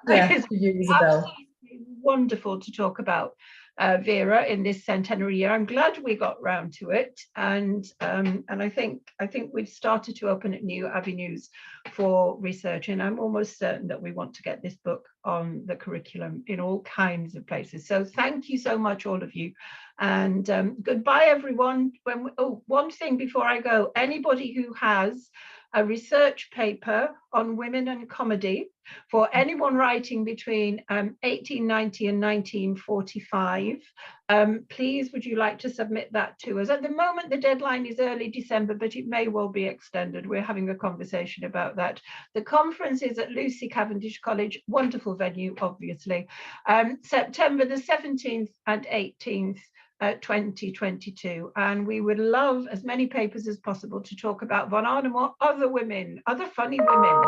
Yeah, you, Isobel. Absolutely wonderful to talk about Vera in this centenary year. I'm glad we got round to it, and I think we've started to open new avenues for research, and I'm almost certain that we want to get this book on the curriculum in all kinds of places. So thank you so much, all of you, and goodbye everyone. One thing before I go, anybody who has a research paper on women and comedy for anyone writing between 1890 and 1945, please would you like to submit that to us? At the moment the deadline is early December, but it may well be extended. We're having a conversation about that. The conference is at Lucy Cavendish College, wonderful venue obviously, September the 17th and 18th 2022, and we would love as many papers as possible to talk about von Arnim or other women, other funny women.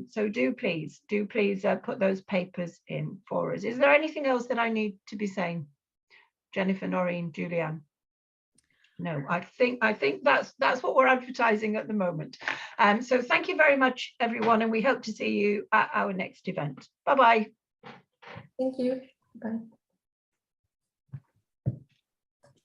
So do please put those papers in for us. Is there anything else that I need to be saying? Jennifer, Noreen, Juliane? No, I think that's what we're advertising at the moment. So thank you very much everyone, and we hope to see you at our next event. Bye bye. Thank you. Bye.